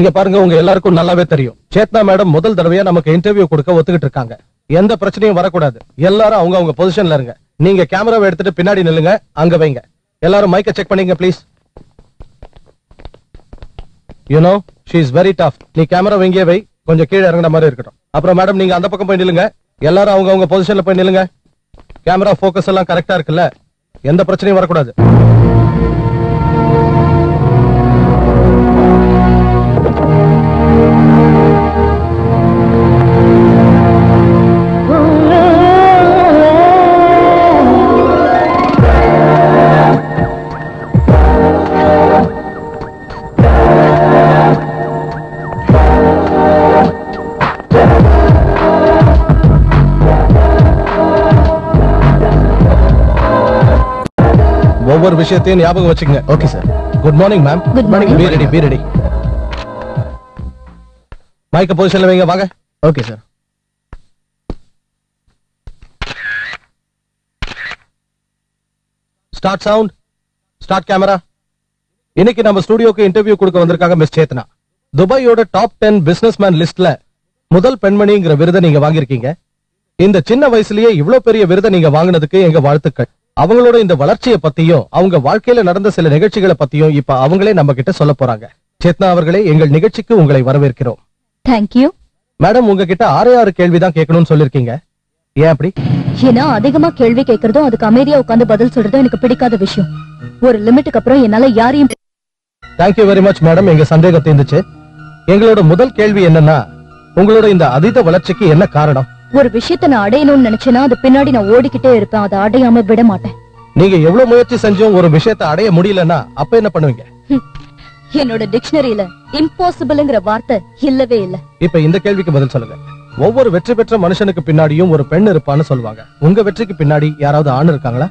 இங்க பாருங்க, உங்க எல்லாருக்கும் நல்லாவே தெரியும், சேத்னா மேடம் முதல் தடவையா நமக்கு இன்டர்வியூ கொடுக்க ஒத்துக்கிட்டு இருக்காங்க. எந்த பிரச்சனையும் வரக்கூடாது. எல்லாரும் அவங்க பொசிஷன்ல இருங்க. நீங்க கேமராவை எடுத்துட்டு பின்னாடி நில்லுங்க, அங்க வைங்க. எல்லாரும் மைக்க செக் பண்ணீங்க please. You know, she is very tough. நீ கேமரா வைங்க வை, கொஞ்சம் கீழே இறங்குற மாதிரி இருக்கட்டும். அப்புறம் மேடம் நீங்க அந்த பக்கம் போய் நில்லுங்க. எல்லாரும் அவங்க பொசிஷன்ல போய் நில்லுங்க. கேமரா போக்கஸ் எல்லாம் கரெக்டா இருக்குல்ல? எந்த பிரச்சனையும் வரக்கூடாது. ஒவ்வொரு விஷயத்தையும் ஞாபகம் வச்சுக்கங்க. Okay sir. Good morning ma'am. Good morning. Be ready. மைக்க பொசிஷன்ல வைங்க, வாங்க. Okay sir. Start sound, start camera. இன்னைக்கு நம்ம ஸ்டுடியோக்கு இன்டர்வியூ கொடுக்க வந்திருக்காங்க மிஸ் சேத்னா. துபாயோட டாப் 10 பிசினஸ்மேன் லிஸ்ட்ல முதல் பெண்மணிங்கிற விருதை நீங்க வாங்கியிருக்கீங்க. இந்த சின்ன வயசுலயே இவ்வளவு பெரிய விருதை நீங்க வாங்கினதுக்கு எங்க வாழ்த்துக்கள். அவங்களோட இந்த வளர்ச்சியை பத்தியும் அவங்க வாழ்க்கையில நடந்த சில நிகழ்ச்சிகளை பத்தியும் இப்ப அவங்களே நம்ம கிட்ட சொல்ல போறாங்க. சேத்னா அவர்களே, எங்கள் நிகழ்ச்சிக்கு உங்களை வரவேற்கிறோம். Thank you madam. உங்ககிட்ட 6 கேள்விதான் கேட்கணும்னு சொல்லிருக்கீங்க. ஏன் அப்படி? ஏன்னா அதிகமா கேள்வி கேட்கறதும் அதுக்கு அமைதியா உட்கார்ந்து பதில் சொல்றதும் எனக்கு பிடிக்காத விஷயம். ஒரு லிமிட்டுக்கு அப்புறம் என்னால யாரையும். Thank you very much madam. எங்க சந்தேகம் தீர்ந்துச்சு. எங்களோட முதல் கேள்வி என்னன்னா, உங்களோட இந்த அதீத வளர்ச்சிக்கு என்ன காரணம்? ஒரு விஷயத்தை நான் அடையணும்னு நினைச்சேன்னா அது பின்னாடி நான் ஓடிக்கிட்டே இருப்பேன். அதை அடையாம விட மாட்டேன். நீங்க எவ்வளவு முயற்சி செஞ்சும் ஒரு விஷயத்தை அடைய முடியலன்னா அப்ப என்ன பண்ணுவீங்க? என்னோட டிக்ஷனரியில இம்பாசிபிள்ங்கிற வார்த்தை இல்லவே இல்ல. இப்ப இந்த கேள்விக்கு பதில் சொல்லுங்க. ஒவ்வொரு வெற்றி பெற்ற மனுஷனுக்கு பின்னாடியும் ஒரு பெண் இருப்பான்னு சொல்லுவாங்க. உங்க வெற்றிக்கு பின்னாடி யாராவது ஆண் இருக்காங்களா?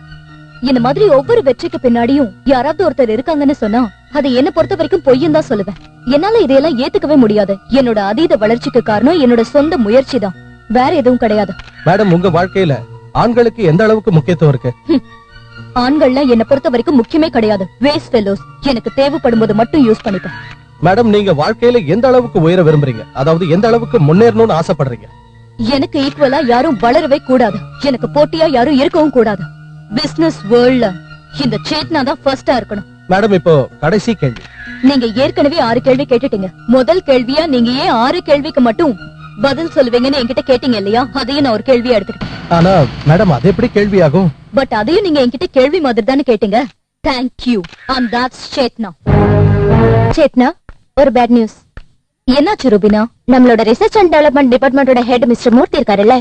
இந்த மாதிரி ஒவ்வொரு வெற்றிக்கு பின்னாடியும் யாராவது ஒருத்தர் இருக்காங்கன்னு சொன்னா அது என்ன பொறுத்த வரைக்கும் பொய்யும் தான் சொல்லுவேன். என்னால இதையெல்லாம் ஏத்துக்கவே முடியாது. என்னோட அதீத வளர்ச்சிக்கு காரணம் என்னோட சொந்த முயற்சி தான், வேற எதுவும் கிடையாது. மேடம், உங்க வாழ்க்கையில ஆண்களுக்கு எந்த அளவுக்கு முக்கியத்துவம் இருக்கு? ஆண்கள்லாம் என்ன பொறுத்த வரைக்கும் முக்கியமே கிடையாது. Waste fellows. எனக்கு தேவைப்படும் போது மட்டும் யூஸ் பண்ணிப்பேன். மேடம், நீங்க வாழ்க்கையில எந்த அளவுக்கு உயர விரும்புறீங்க? அதாவது எந்த அளவுக்கு முன்னேறணும்னு ஆசைப்படுறீங்க? எனக்கு ஈக்குவலா யாரும் வளரவே கூடாது. எனக்கு போட்டியா யாரும் இருக்கவும் கூடாது. பிசினஸ் வேர்ல்ட்ல இந்த சேத்னா தான் ஃபர்ஸ்டா இருக்கணும். மேடம், இப்போ கடைசி கேள்வி. நீங்க ஏற்கனவே 6 கேள்வி கேட்டுட்டீங்க. முதல் கேள்வியா நீங்க ஏன் 6 கேள்விக்கு மட்டும் பதில் சொல்லுவீங்கன்னு என்கிட்ட கேட்டீங்க இல்லையா? அதையும் நான் ஒரு கேள்வியா எடுத்துக்கிட்டேன். ஆனா மேடம், அது எப்படி கேள்வி ஆகும்? பட் அதையும் நீங்க என்கிட்ட கேள்வி மாதிரி தானே கேட்டீங்க. Thank you. And that's Chetna. Chetna, ஒரு பேட் நியூஸ். என்னாச்சு ரூபினா? நம்மளோட ரிசர்ச் அண்ட் டெவலப்மெண்ட் டிபார்ட்மெண்டோட ஹெட் மிஸ்டர் மூர்த்தி இருக்காருல்ல,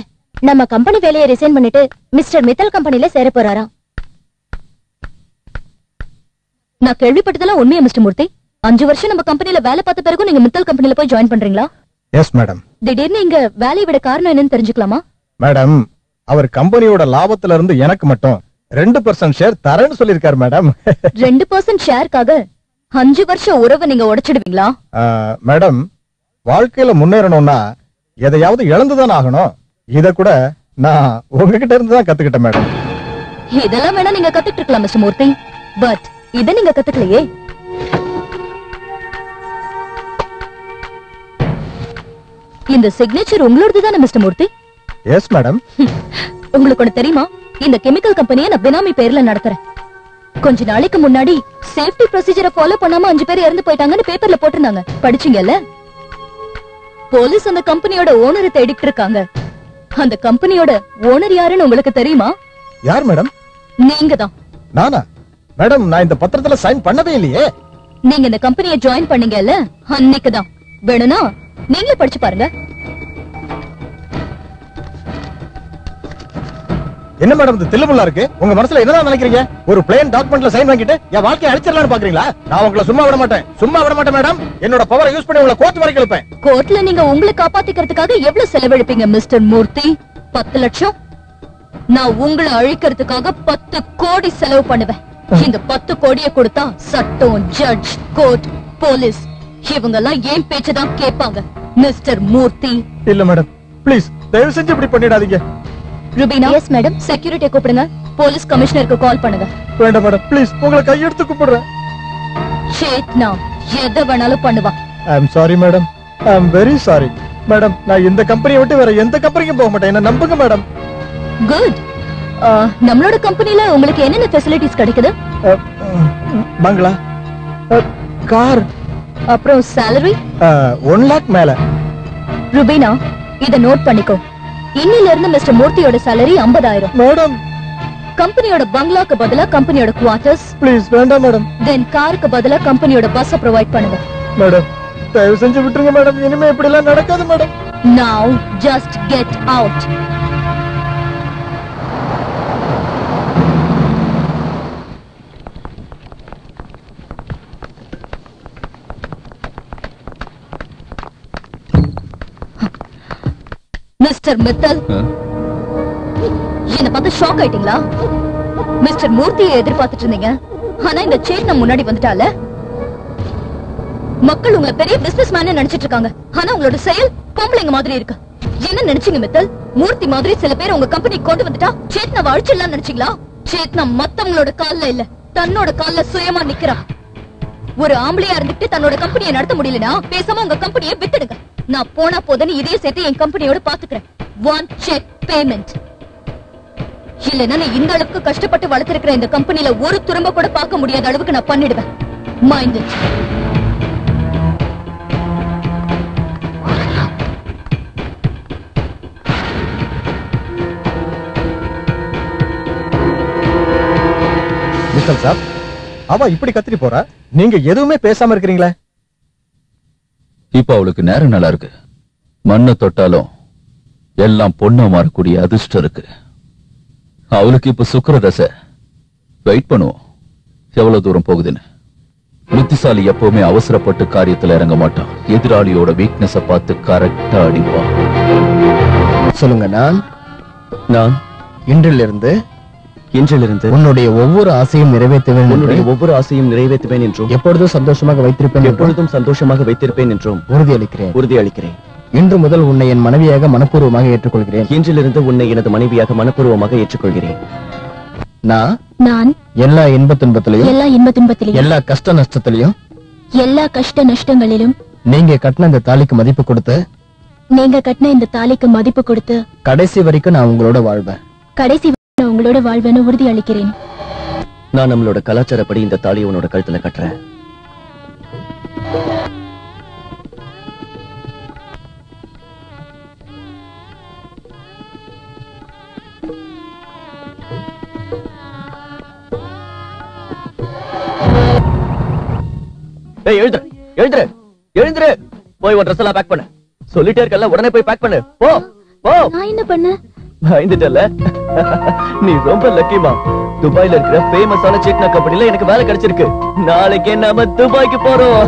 நம்ம கம்பெனி வேலையை ரிசைன் பண்ணிட்டு மிஸ்டர் மித்தல் கம்பெனில சேர போறாராம். நான் கேள்விப்பட்டதெல்லாம் உண்மையா மிஸ்டர் மூர்த்தி? 5 வருஷம் நம்ம கம்பெனில வேலை பார்த்த பிறகு நீங்க மித்தல் கம்பெனில போய் ஜாயின் பண்றீங்களா? Yes madam. திடீர்னு இங்க வேலையை விட காரணம் என்னன்னு தெரிஞ்சுக்கலாமா? மேடம், அவர் கம்பெனியோட லாபத்துல இருந்து எனக்கு மட்டும் 2% ஷேர் தரேன்னு சொல்லிருக்காரு மேடம். 2% ஷேருக்காக 5 வருஷம் உறவை நீங்க உடைச்சிடுவீங்களா? மேடம், வாழ்க்கையில முன்னேறணும்னா எதையாவது இழந்துதான் ஆகணும். இத கூட நான் உங்ககிட்ட இருந்து தான் கத்துக்கிட்டேன் மேடம். இதெல்லாம் வேணா நீங்க கத்துக்கிட்டு இருக்கலாம் மிஸ்டர் மூர்த்தி. பட் இத நீங்க கத்துக்கலையே. இந்த சிக்னேச்சர் உங்களோடது தானே மிஸ்டர் மூர்த்தி? Yes madam. உங்களுக்கு ஒண்ணு தெரியுமா? இந்த கெமிக்கல் கம்பெனியை நான் பினாமி பேர்ல நடத்துறேன். கொஞ்ச நாளைக்கு முன்னாடி சேஃப்டி ப்ரொசீஜரை ஃபாலோ பண்ணாம 5 பேர் இறந்து போயிட்டாங்கன்னு பேப்பர்ல போட்டிருந்தாங்க. படிச்சீங்கல்ல? போலீஸ் அந்த கம்பெனியோட ஓனரை தேடிட்டு இருக்காங்க. அந்த கம்பெனியோட ஓனர் யாருன்னு உங்களுக்கு தெரியுமா? யார் மேடம்? நீங்க தான். நானா? மேடம், நான் இந்த பத்திரத்துல சைன் பண்ணவே இல்லையே. நீங்க இந்த கம்பெனியை ஜாயின் பண்ணீங்கல்ல, அன்னைக்கு தான். வேணும்னா நீங்களே படிச்சு பாருங்க. என்ன மேடம் இது தில்லுமுல்லா இருக்கு? உங்க மனசுல என்னதான் நினைக்கிறீங்க? ஒரு பிளேன் டாக்குமெண்ட்ல சைன் வாங்கிட்டு என் வாழ்க்கையை அழிச்சிடலாம்னு பாக்குறீங்களா? நான் உங்களை சும்மா விட மாட்டேன் மேடம். என்னோட பவரை யூஸ் பண்ணி உங்களை கோர்ட் வரைக்கும் இழுப்பேன். கோர்ட்ல நீங்க உங்களை காப்பாத்திக்கிறதுக்காக எவ்வளவு செலவழிப்பீங்க மிஸ்டர் மூர்த்தி? 10 லட்சம். நான் உங்களை அழிக்கிறதுக்காக 10 கோடி செலவு பண்ணுவேன். இந்த 10 கோடியை கொடுத்தா சட்டம், ஜட்ஜ், கோர்ட், போலீஸ் இவங்க எல்லாம் ஏன் பேச்சதான் கேட்பாங்க மிஸ்டர் மூர்த்தி. இல்ல மேடம், ப்ளீஸ் தயவு செஞ்சு இப்படி பண்ணிடாதீங்க. ருபீனா. Yes madam. செக்யூரிட்டியை கூப்பிடுங்க. போலீஸ் கமிஷனருக்கு கால் பண்ணுங்க. வேண்டாம் மேடம், ப்ளீஸ் உங்களை கையெடுத்து கூப்பிடுறேன். சேத்னா எதை வேணாலும் பண்ணுவா. I am sorry madam, I am very sorry madam. நான் இந்த கம்பெனியை விட்டு வேற எந்த கம்பெனிக்கும் போக மாட்டேன், என்ன நம்புங்க மேடம். குட். நம்மளோட கம்பெனில உங்களுக்கு என்னென்ன ஃபெசிலிட்டிஸ் கிடைக்குது? பங்களா, கார், அப்புறம் salary 1 lakh மேல. ருபீனா, இத நோட் பண்ணிக்கோ. இன்னில இருந்து மிஸ்டர் மூர்த்தியோட salary 50,000. மேடம் கம்பெனியோட பங்களாக்கு பதிலா கம்பெனியோட குவார்ட்டர்ஸ், ப்ளீஸ் வேண்டாம் மேடம். தென் காருக்கு பதிலா கம்பெனியோட பஸ் ப்ரொவைட் பண்ணுங்க. மேடம் தயவு செஞ்சு விட்டுருங்க மேடம், இனிமே இப்படி எல்லாம் நடக்காது madam. Now just get out. Mister Mittal, என்ன பார்த்து ஷாக் ஆயிட்டீங்களா? மிஸ்டர் மூர்த்தியை எதிர்பார்த்துட்டு இருந்தீங்க, ஆனா இந்த சேட்னா முன்னாடி வந்துட்டால. மக்கள் உங்களை பெரிய பிசினஸ் மேன் நினைச்சிட்டு இருக்காங்க, ஆனா உங்களோட செயல் பொம்பளைங்க மாதிரி இருக்கு. என்ன நினைச்சீங்க மித்தல்? மூர்த்தி மாதிரி சில பேர் உங்க கம்பெனி கொண்டு வந்துட்டா சேட்னா அழிச்சிடலாம் நினைச்சீங்களா? சேட்னா மத்தவங்களோட கால்ல இல்ல, தன்னோட கால்ல சுயமா நிக்கிறா. ஒரு ஆம்பளையா இருந்துட்டு தன்னோட கம்பெனியை நடத்த முடியலனா பேசாம உங்க கம்பெனியை வித்துடுங்க. நான் போனா போதுன்னு இதையே சேர்த்து என் கம்பெனியோட பாத்துக்கிறேன். 1 check payment. இல்லன்னா நீ இந்த அளவுக்கு கஷ்டப்பட்டு வளர்த்திருக்கிற இந்த கம்பெனில ஒரு துரும்ப கூட பார்க்க முடியாத அளவுக்கு நான் பண்ணிடுவேன். Mind it. மிஸ்டர் சார், அவ இப்படி கத்திரி போறா, நீங்க எதுவுமே பேசாம இருக்கிறீங்களே? இப்ப அவளுக்கு நேரம் நல்லா இருக்கு. மண்ணை தொட்டாலும் எல்லாம் பொண்ணா மாறக்கூடிய அதிர்ஷ்டம் இருக்கு. அவளுக்கு இப்ப சுக்கிரதசை. வெயிட் பண்ணுவோம் எவ்வளவு தூரம் போகுதுன்னு. புத்திசாலி எப்பவுமே அவசரப்பட்டு காரியத்துல இறங்க மாட்டான். எதிராளியோட வீக்னஸ பார்த்து கரெக்டா அடிப்பான். சொல்லுங்க. நான் இன்றிலிருந்து உன்னுடைய ஒவ்வொரு ஆசையும் நிறைவேற்றுவேன் என்றும் எப்பொழுதும் சந்தோஷமாக வைத்திருப்பேன் என்றும் உறுதியளிக்கிறேன். இன்று முதல் உன்னை என் மனைவியாக மனப்பூர்வமாக ஏற்றுக்கொள்கிறேன். இன்றிலிருந்து உன்னை எனது மனைவியாக மனப்பூர்வமாக ஏற்றுக்கொள்கிறேன். நான் எல்லா இன்ப துன்பத்திலையும் எல்லா கஷ்ட நஷ்டங்களிலும் நீங்க கட்டின இந்த தாலிக்கு மதிப்பு கொடுத்து கடைசி வரைக்கும் நான் உங்களோட வாழ்வேன் உறுதி அளிக்கிறேன். நான் நம்மளோட கலாச்சாரப்படி இந்த தாலியை உன்னோட கழுத்துல கட்டுறேன். எழுந்துரு. போய் உன் ட்ரெஸ் எல்லாம் பேக் பண்ணு. சொல்லிட்டே இருக்கல, உடனே போய் பேக் பண்ணு. போ. நான் என்ன பண்ண? பயந்துட்டல. நீ ரொம்ப லக்கிமா. துபாயில இருக்கிற ஃபேமஸான சேட்னா கம்பெனில எனக்கு வேலை கிடைச்சிருக்கு. நாளைக்கே நாம துபாய்க்கு போறோம்.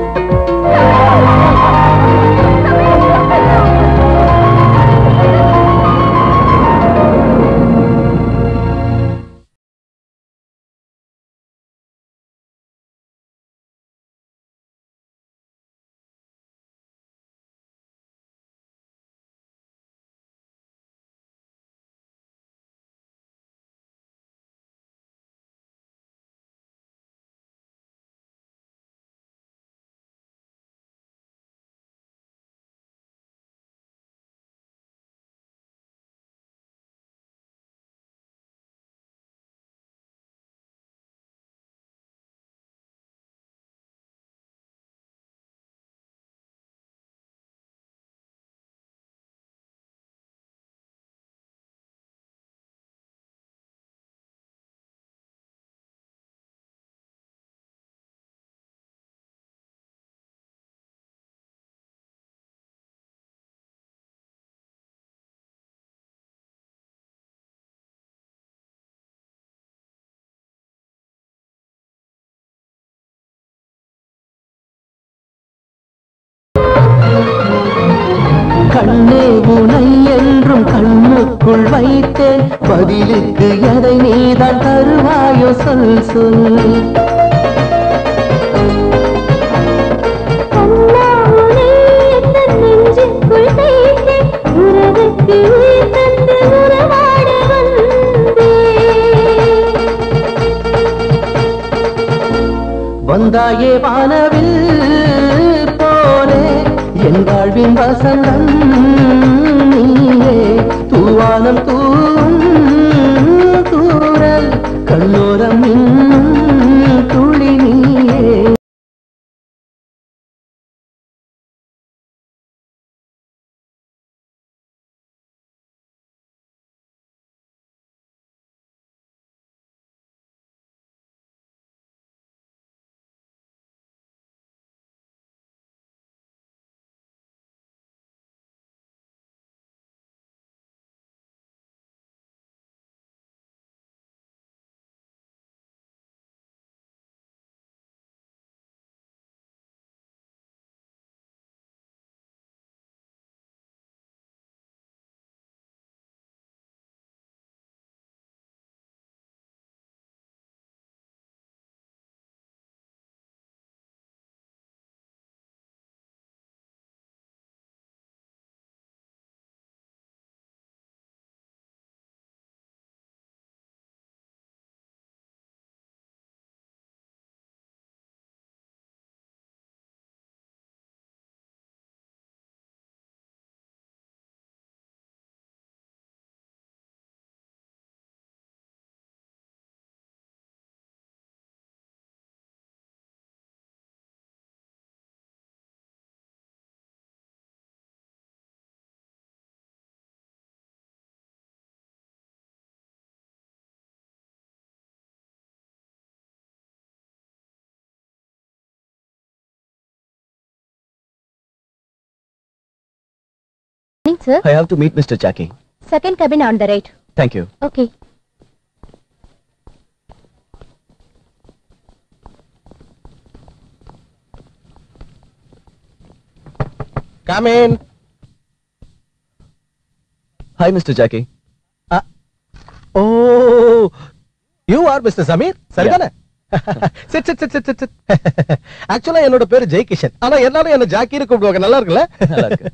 கண்ணே உனை என்றும் கண்ணுக்குள் வைத்தேன், பதிலுக்கு எதை நீதான் தருவாயோ சொல் சொல். வந்தாயே வானவில் போலே வாழ்வின் வசந்தம் நீயே தூவானம் தூவும் தூரல் கண்ணோரம் இன்னும் துளி நீயே Sir, I have to meet Mr. Jackie. second cabin on the right. Thank you. Okay. Come in. Hi, Mr. Jackie. Oh, you are Mr. Samir? சரிதானே? sit. ஆக்சுவலா என்னோட பேரு ஜெய் கிஷன். ஆனா எல்லாரும் என்ன ஜாக்கின்னு கூப்பிடுவாங்க. நல்லா இருக்குல்ல? நல்லா இருக்கு.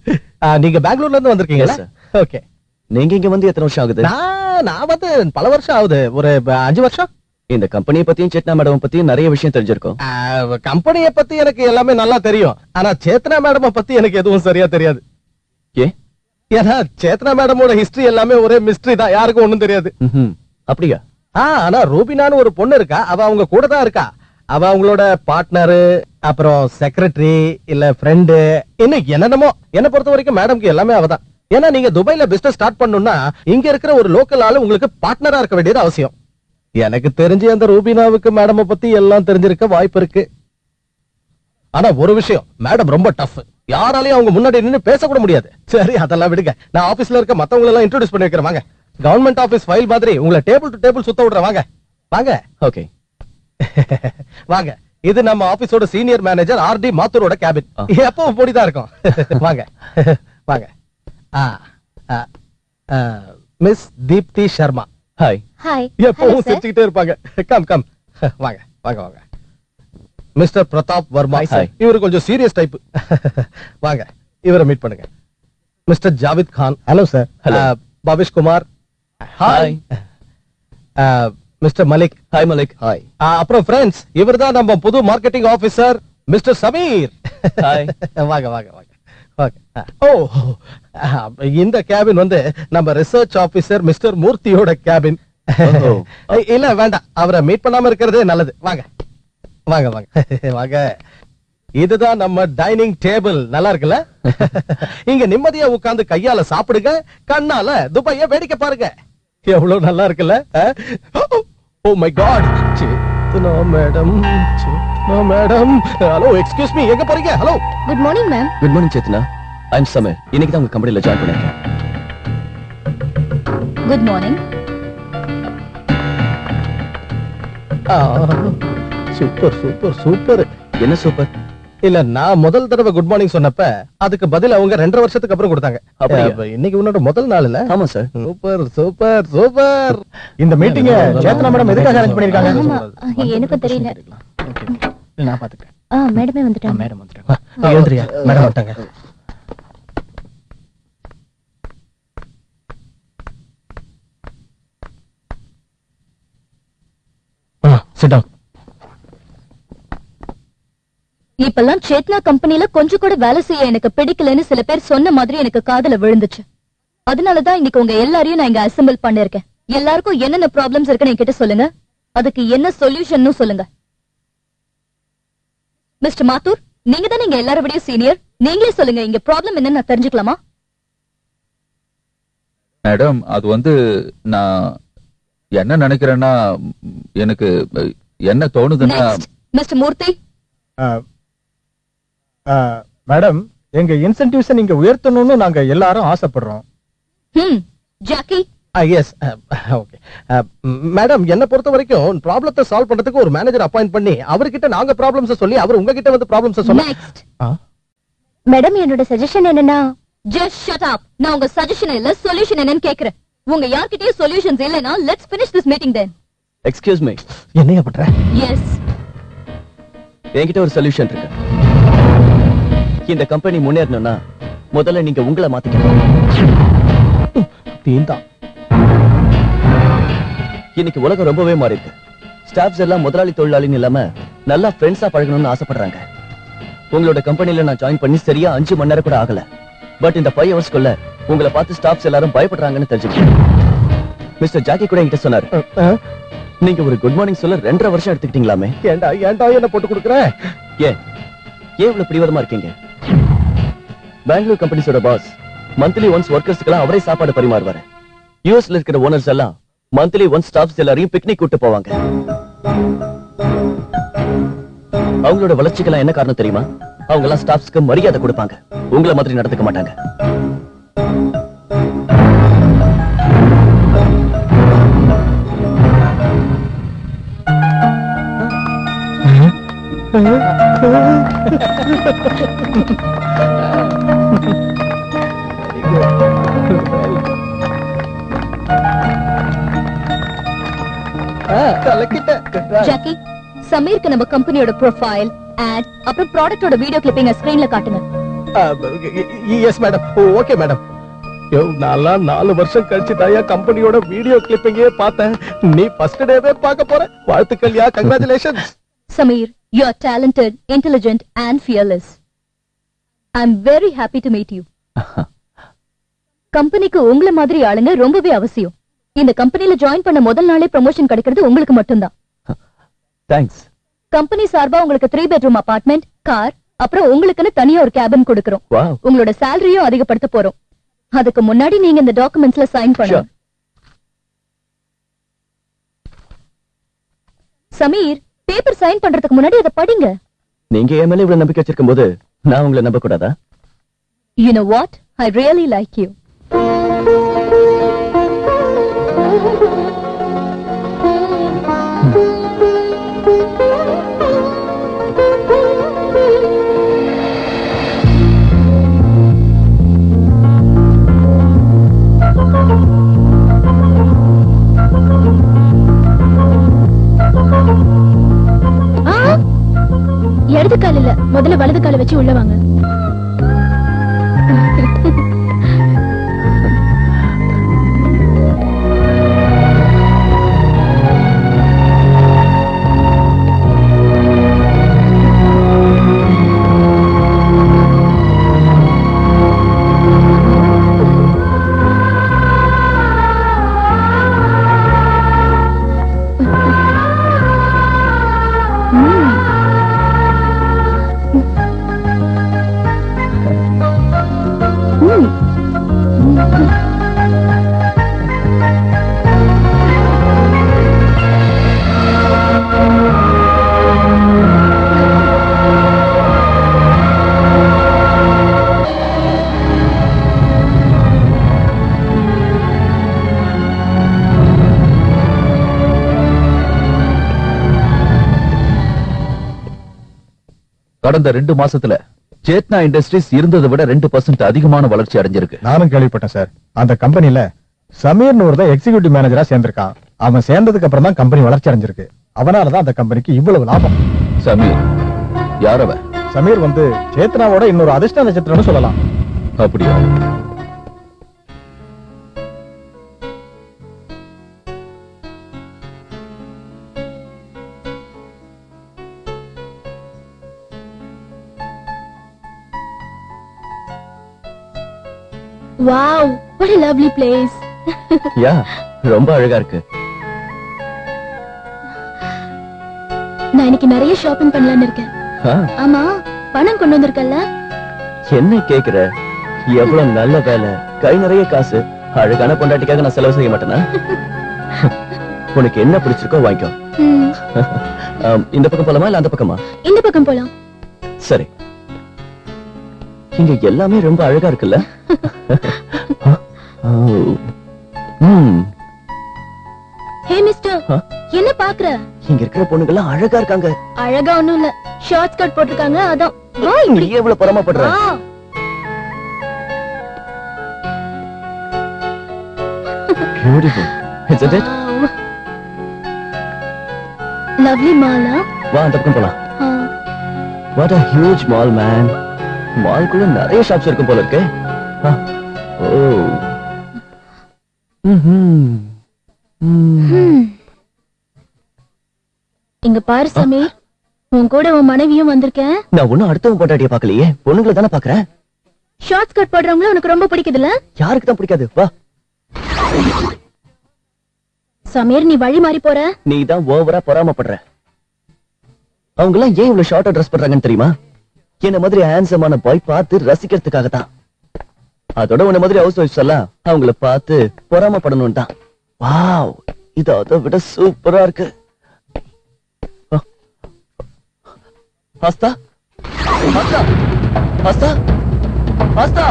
நீங்க பெங்களூர்ல இருந்து வந்திருக்கீங்களா? Yes, sir. ஓகே. நீங்க இங்க வந்து எத்தனை வருஷம் ஆகுது? நான் வந்து பல வருஷம் ஆகுது. ஒரு 5 வருஷம். இந்த கம்பெனியை பத்தியும் சேத்னா மேடம் பத்தியும் நிறைய விஷயம் தெரிஞ்சிருக்கும். கம்பெனியை பத்தி எனக்கு எல்லாமே நல்லா தெரியும். ஆனா சேத்னா மேடம் பத்தி எனக்கு எதுவும் சரியா தெரியாது. ஏன்னா சேத்னா மேடமோட ஹிஸ்டரி எல்லாமே ஒரே மிஸ்டரி தான். யாருக்கும் ஒண்ணும் தெரியாது. அப்படியா? ஆனா ரூபினான்னு ஒரு பொண்ணு இருக்கா. அவ அவங்க கூட தான் இருக்கா. அவ அவங்களோட பார்ட்னரு, அப்புறம் செக்ரட்டரி, இல்ல ஃப்ரெண்டு, இன்னும் என்னென்னமோ. என்ன பொறுத்த வரைக்கும் மேடம்க்கு எல்லாமே அவதான். ஏன்னா நீங்க துபாய்ல பிசினஸ் ஸ்டார்ட் பண்ணணும்னா இங்க இருக்கிற ஒரு லோக்கல் ஆளு உங்களுக்கு பார்ட்னரா இருக்க வேண்டியது அவசியம். எனக்கு தெரிஞ்சு அந்த ரூபினாவுக்கு மேடம் பத்தி எல்லாம் தெரிஞ்சிருக்க வாய்ப்பு இருக்கு. ஆனா ஒரு விஷயம், மேடம் ரொம்ப டஃப். யாராலையும் அவங்க முன்னாடி நின்னு பேசக்கூட முடியாது. சரி அதெல்லாம் விடுங்க. நான் ஆபீஸ்ல இருக்க மத்தவங்க எல்லாம் இன்ட்ரோடியூஸ் பண்ணி வைக்கிறேன். வாங்க. கவர்மெண்ட் ஆபீஸ் ஃபைல் மாதிரி உங்களை டேபிள் டு டேபிள் சுத்த விடுறேன். வாங்க வாங்க. ஓகே. வாங்க. இது நம்ம ஆபீஸோட சீனியர் மேனேஜர் ஆர்டி மாத்தூரோட கேபின். எப்பவும் போடிதான் இருக்கும். வாங்க வாங்க. Miss Deepti Sharma. Hi. Hi. எப்பவும் சிரிச்சுக்கிட்டே இருப்பாங்க. கம் வாங்க வாங்க வாங்க. மிஸ்டர் பிரதாப் வர்மா. இவரு கொஞ்சம் சீரியஸ் டைப். வாங்க இவரை மீட் பண்ணுங்க. Mister Javed Khan. Hello sir. Bhavish Kumar. Hi. Mister Malik. Hi Malik. Hi. அப்புறம் ஃப்ரெண்ட்ஸ், இவர்தான் நம்ம புது marketing officer mister Sameer. Hi. வாங்க வாங்க வாங்க. ஓ, இந்த கேபின் வந்து நம்ம ரிசர்ச் ஆபீசர் மிஸ்டர் மூர்த்தியோட கேபின். இல்ல வேண்டாம், அவரை மீட் பண்ணாம இருக்கிறதே நல்லது. வாங்க வாங்க வாங்க வாங்க. இதுதான் நம்ம டைனிங் டேபிள். நல்லா இருக்குல்ல? இங்க நிம்மதியா உட்கார்ந்து கையால சாப்பிடுங்க, கண்ணால துபாய வேடிக்கை பாருங்க. எவ்வளவு நல்லா இருக்குல்ல? Oh my god. Chetna madam, Chetna madam. Hello, excuse me, எங்க போறீங்க? Hello. Good morning ma'am. Good morning Chetna. I am Sameer. இன்னைக்கு தான் உங்க கம்பெனில ஜாயின் பண்ணிருக்கேன். Good morning. Super super super. என்ன சூப்பர்? இல்ல, நான் முதல் தடவை குட் மார்னிங் சொன்னப்ப அதுக்கு பதில் அவங்க 2.5 வருஷத்துக்கு அப்புறம் கொடுத்தாங்க. இன்னைக்கு உன்னோட முதல் நாள் இல்ல? ஆமா சார். Super super super. இந்த மீட்டிங் சேத்னா மேடம் எதுக்காக அரேஞ்ச் பண்ணிருக்காங்க? ஆமா, எனக்கு தெரியல. நான் பாத்துக்கிறேன். மேடமே வந்துட்டாங்க. மேடம் வந்துட்டாங்க. எழுந்திரியா, மேடம் வந்துட்டாங்க. Sit down. இப்பெல்லாம் சேத்னா கம்பெனில கொஞ்சம் கூட வேலை செய்ய எனக்கு பிடிக்கலன்னு சில பேர் சொன்ன மாதிரி எனக்கு காதுல விழுந்துச்சு. அதனாலதான் இன்னைக்கு உங்க எல்லாரையும் நான் இங்க அசெம்பிள் பண்ணிருக்கேன். எல்லாருக்கும் என்னென்ன ப்ராப்ளம்ஸ் இருக்குன்னு என்கிட்ட சொல்லுங்க, அதுக்கு என்ன சொல்யூஷன் சொல்லுங்க. மிஸ்டர் மாத்தூர், நீங்க தான் இங்க எல்லார விட சீனியர், நீங்களே சொல்லுங்க இங்க ப்ராப்ளம் என்னன்னு நான் தெரிஞ்சுக்கலாமா? மேடம், அது நான் என்ன நினைக்கிறேன்னா, எனக்கு என்ன தோணுதுன்னா, மிஸ்டர் மூர்த்தி. மேடம், எங்க இன்சென்டிவ்ஸ் நீங்க உயர்த்தணும்னு நாங்க எல்லாரும் ஆசைப்படுறோம். ஜாக்கி. Yes, okay madam. என்ன பொறுத்த வரைக்கும் ப்ராப்ளத்தை சால்வ் பண்றதுக்கு ஒரு மேனேஜர் அப்பாயிண்ட் பண்ணி அவர்கிட்ட நாங்க ப்ராப்ளம்ஸ் சொல்லி அவர் உங்ககிட்ட வந்து ப்ராப்ளம்ஸ் சொன்னா. மேடம், என்னோட சஜஷன் என்னன்னா, ஜஸ்ட் ஷட் அப். நான் உங்க சஜஷன் இல்ல சொல்யூஷன் என்னன்னு கேக்குறேன். உங்க யார்கிட்டயும் சொல்யூஷன்ஸ் இல்லனா let's finish this meeting then. Excuse me. என்னையா பண்ற? எஸ், என்கிட்ட ஒரு சொல்யூஷன் இருக்கு. இந்த கம்பெனி முன்னேறணும்னா முதல்ல நீங்க உங்களை மாத்திக்கணும். தீந்தா. இன்னைக்கு உலகம் ரொம்பவே மாறி இருக்கு. ஸ்டாஃப்ஸ் எல்லாம் முதலாளி தொழிலாளின்னு இல்லாம நல்லா ஃப்ரெண்ட்ஸா பழகணும்னு ஆசைப்படுறாங்க. உங்களோட கம்பெனில நான் ஜாயின் பண்ணி சரியா 5 மணி நேரம் கூட ஆகல. பட் இந்த 5 ஹவர்ஸ்க்குள்ள உங்களை பார்த்து ஸ்டாஃப்ஸ் எல்லாரும் பயப்படுறாங்கன்னு தெரிஞ்சுக்கிட்டேன். மிஸ்டர் ஜாக்கி கூட என்கிட்ட சொன்னாரு, நீங்க ஒரு குட் மார்னிங் சொல்ல 2.5 வருஷம் எடுத்துக்கிட்டீங்களாமே. ஏன்டா என்ன போட்டு கொடுக்குற? ஏன் இவ்வளவு பிடிவாதமா இருக்கீங்க? பெங்களூர் கம்பெனிஸோட பாஸ் மந்த்லி ஒன்ஸ் ஒர்க்கர்ஸ்க்குலாம் அவரே சாப்பாடு பரிமாறுவாரு. யூஎஸ்ல இருக்கிற ஓனர்ஸ் எல்லாம் மந்த்லி ஒன்ஸ் ஸ்டாஃப்ஸ் எல்லாரையும் பிக்னிக் கூட்டு போவாங்க. அவங்களோட வளர்ச்சிக்கெல்லாம் என்ன காரணம் தெரியுமா? அவங்க எல்லாம் ஸ்டாஃப்ஸ்க்கு மரியாதை கொடுப்பாங்க. உங்களை மாதிரி நடந்துக்க மாட்டாங்க. ஜாக்கி, சமீருக்கு நம்ம கம்பெனியோட ப்ரொஃபைல், ஆட், அப்புறம் ப்ராடக்ட்டோட வீடியோ கிளிப்பிங்க ஸ்கிரீன்ல காட்டுங்க. Yes madam. Okay madam. நான் 4 வருஷம் கழிச்சு தாயா கம்பெனியோட வீடியோ கிளிப்பிங்கே பார்த்தேன். நீ ஃபர்ஸ்ட் டேவே பார்க்க போற. வாழ்த்துக்கள்யா. Congratulations. Sameer, you are talented, intelligent and fearless. I'm very happy to meet you. கம்பெனிக்கு உங்கள மாதிரி ஆளுங்க ரொம்பவே அவசியம். இந்த கம்பெனில ஜாயின் பண்ண முதல் நாளே ப்ரமோஷன் கிடைக்கிறது உங்களுக்கு மட்டும்தான். தேங்க்ஸ். கம்பெனி சார்பா உங்களுக்கு 3 பெட்ரூம் அபார்ட்மெண்ட், கார், அப்புறம் உங்களுக்குன்னு தனியா ஒரு கேபின் கொடுக்கறோம். உங்களோட சேலரியும் அதிகப்படுத்த போறோம். அதுக்கு முன்னாடி நீங்க இந்த டாக்குமெண்ட்ஸ்ல சைன் பண்ணணும். சமீர், பேப்பர் சைன் பண்றதுக்கு முன்னாடி அதை படிங்க. நீங்க என் மேல இவ்வளவு நம்பிக்கை வச்சிருக்கும் போது நான் உங்களை நம்ப கூடாதா? You know what? I really like you. இடது கால் இல்ல, முதல்ல வலது காலை வச்சு உள்ள வாங்க. கடந்த 2 மாசத்துல சேத்னா இண்டஸ்ட்ரீஸ் இருந்ததை விட 2% அதிகமான வளர்ச்சி அடைஞ்சிருக்கு. நானும் கேள்விப்பட்டேன் சார். அந்த கம்பெனில சமீர்னு ஒரு எக்ஸிகியூட்டிவ் மேனேஜரா சேர்ந்திருக்கான். அவன் சேர்ந்ததுக்கு அப்புறம் தான் கம்பெனி வளர்ச்சி அடைஞ்சிருக்கு. அவனாலதான் அந்த கம்பெனிக்கு இவ்வளவு லாபம். சமீர் யாரவ? சமீர் சேத்னாவோட இன்னொரு அதிர்ஷ்ட நட்சத்திரம்னு சொல்லலாம். அப்படியா? Wow, what a lovely place. யா, ரொம்ப அழகா இருக்கு. நான் இன்னைக்கு நிறைய ஷாப்பிங் பண்ணலாம்னு இருக்கேன். ஆமா, பணம் கொண்டு வந்திருக்கல்ல? என்ன கேக்குற? எவ்வளவு நல்ல வேலை, கை நிறைய காசு, அழகான பொண்டாட்டிக்காக நான் செலவு செய்ய மாட்டேனா? உனக்கு என்ன பிடிச்சிருக்கோ வாங்கிக்கோ. இந்த பக்கம் போலாமா இல்ல அந்த பக்கமா? இந்த பக்கம் போலாம். சரி. இங்க எல்லாமே ரொம்ப அழகா இருக்குல்ல? ஹே மிஸ்டர், என்ன பாக்குற? இங்க இருக்கிற பொண்ணுங்க எல்லாம் அழகா இருக்காங்க. அழகா ஒண்ணும் இல்ல, ஷார்ட் ஸ்கர்ட் போட்டிருக்காங்க, அதான். நீ எவ்வளவு பொறாமப்படுற? Beautiful, isn't it? Lovely mall. வா அந்த பக்கம் போலாம். What a huge mall, man. மால்குள்ள நிறைய ஷாப்ஸ் இருக்கும் போல இருக்கு. ஓ. இங்க பாரு சமீர், உன் கூட உன் மனைவியும் வந்திருக்கேன். நான் ஒன்னும் அடுத்தவன் பொண்டாட்டிய பாக்கலையே, பொண்ணுங்களை தானே பாக்குறேன். ஷார்ட் ஸ்கர்ட் போடுறவங்கள உனக்கு ரொம்ப பிடிக்குதுல்ல? யாருக்கு தான் பிடிக்காது? வா. சமீர், நீ வழி மாறி போற. நீ தான் ஓவரா பொறாமப்படுற. அவங்க எல்லாம் ஏன் இவ்வளவு ஷார்ட்டா ட்ரெஸ் பண்றாங்கன்னு தெரியுமா? என்ன மாதிரி ஹேண்ட்ஸமான பாய் பார்த்து ரசிக்கிறதுக்காக தான். அதோட உன்ன மாதிரி ஹவுஸ் ஒய்ஃப்ஸ் எல்லாம் அவங்கள பார்த்து பொறாமப்படணும் தான். வாவ், இது அதை விட சூப்பரா இருக்கு. ஹஸ்தா, ஹஸ்தா, ஹஸ்தா, ஹஸ்தா,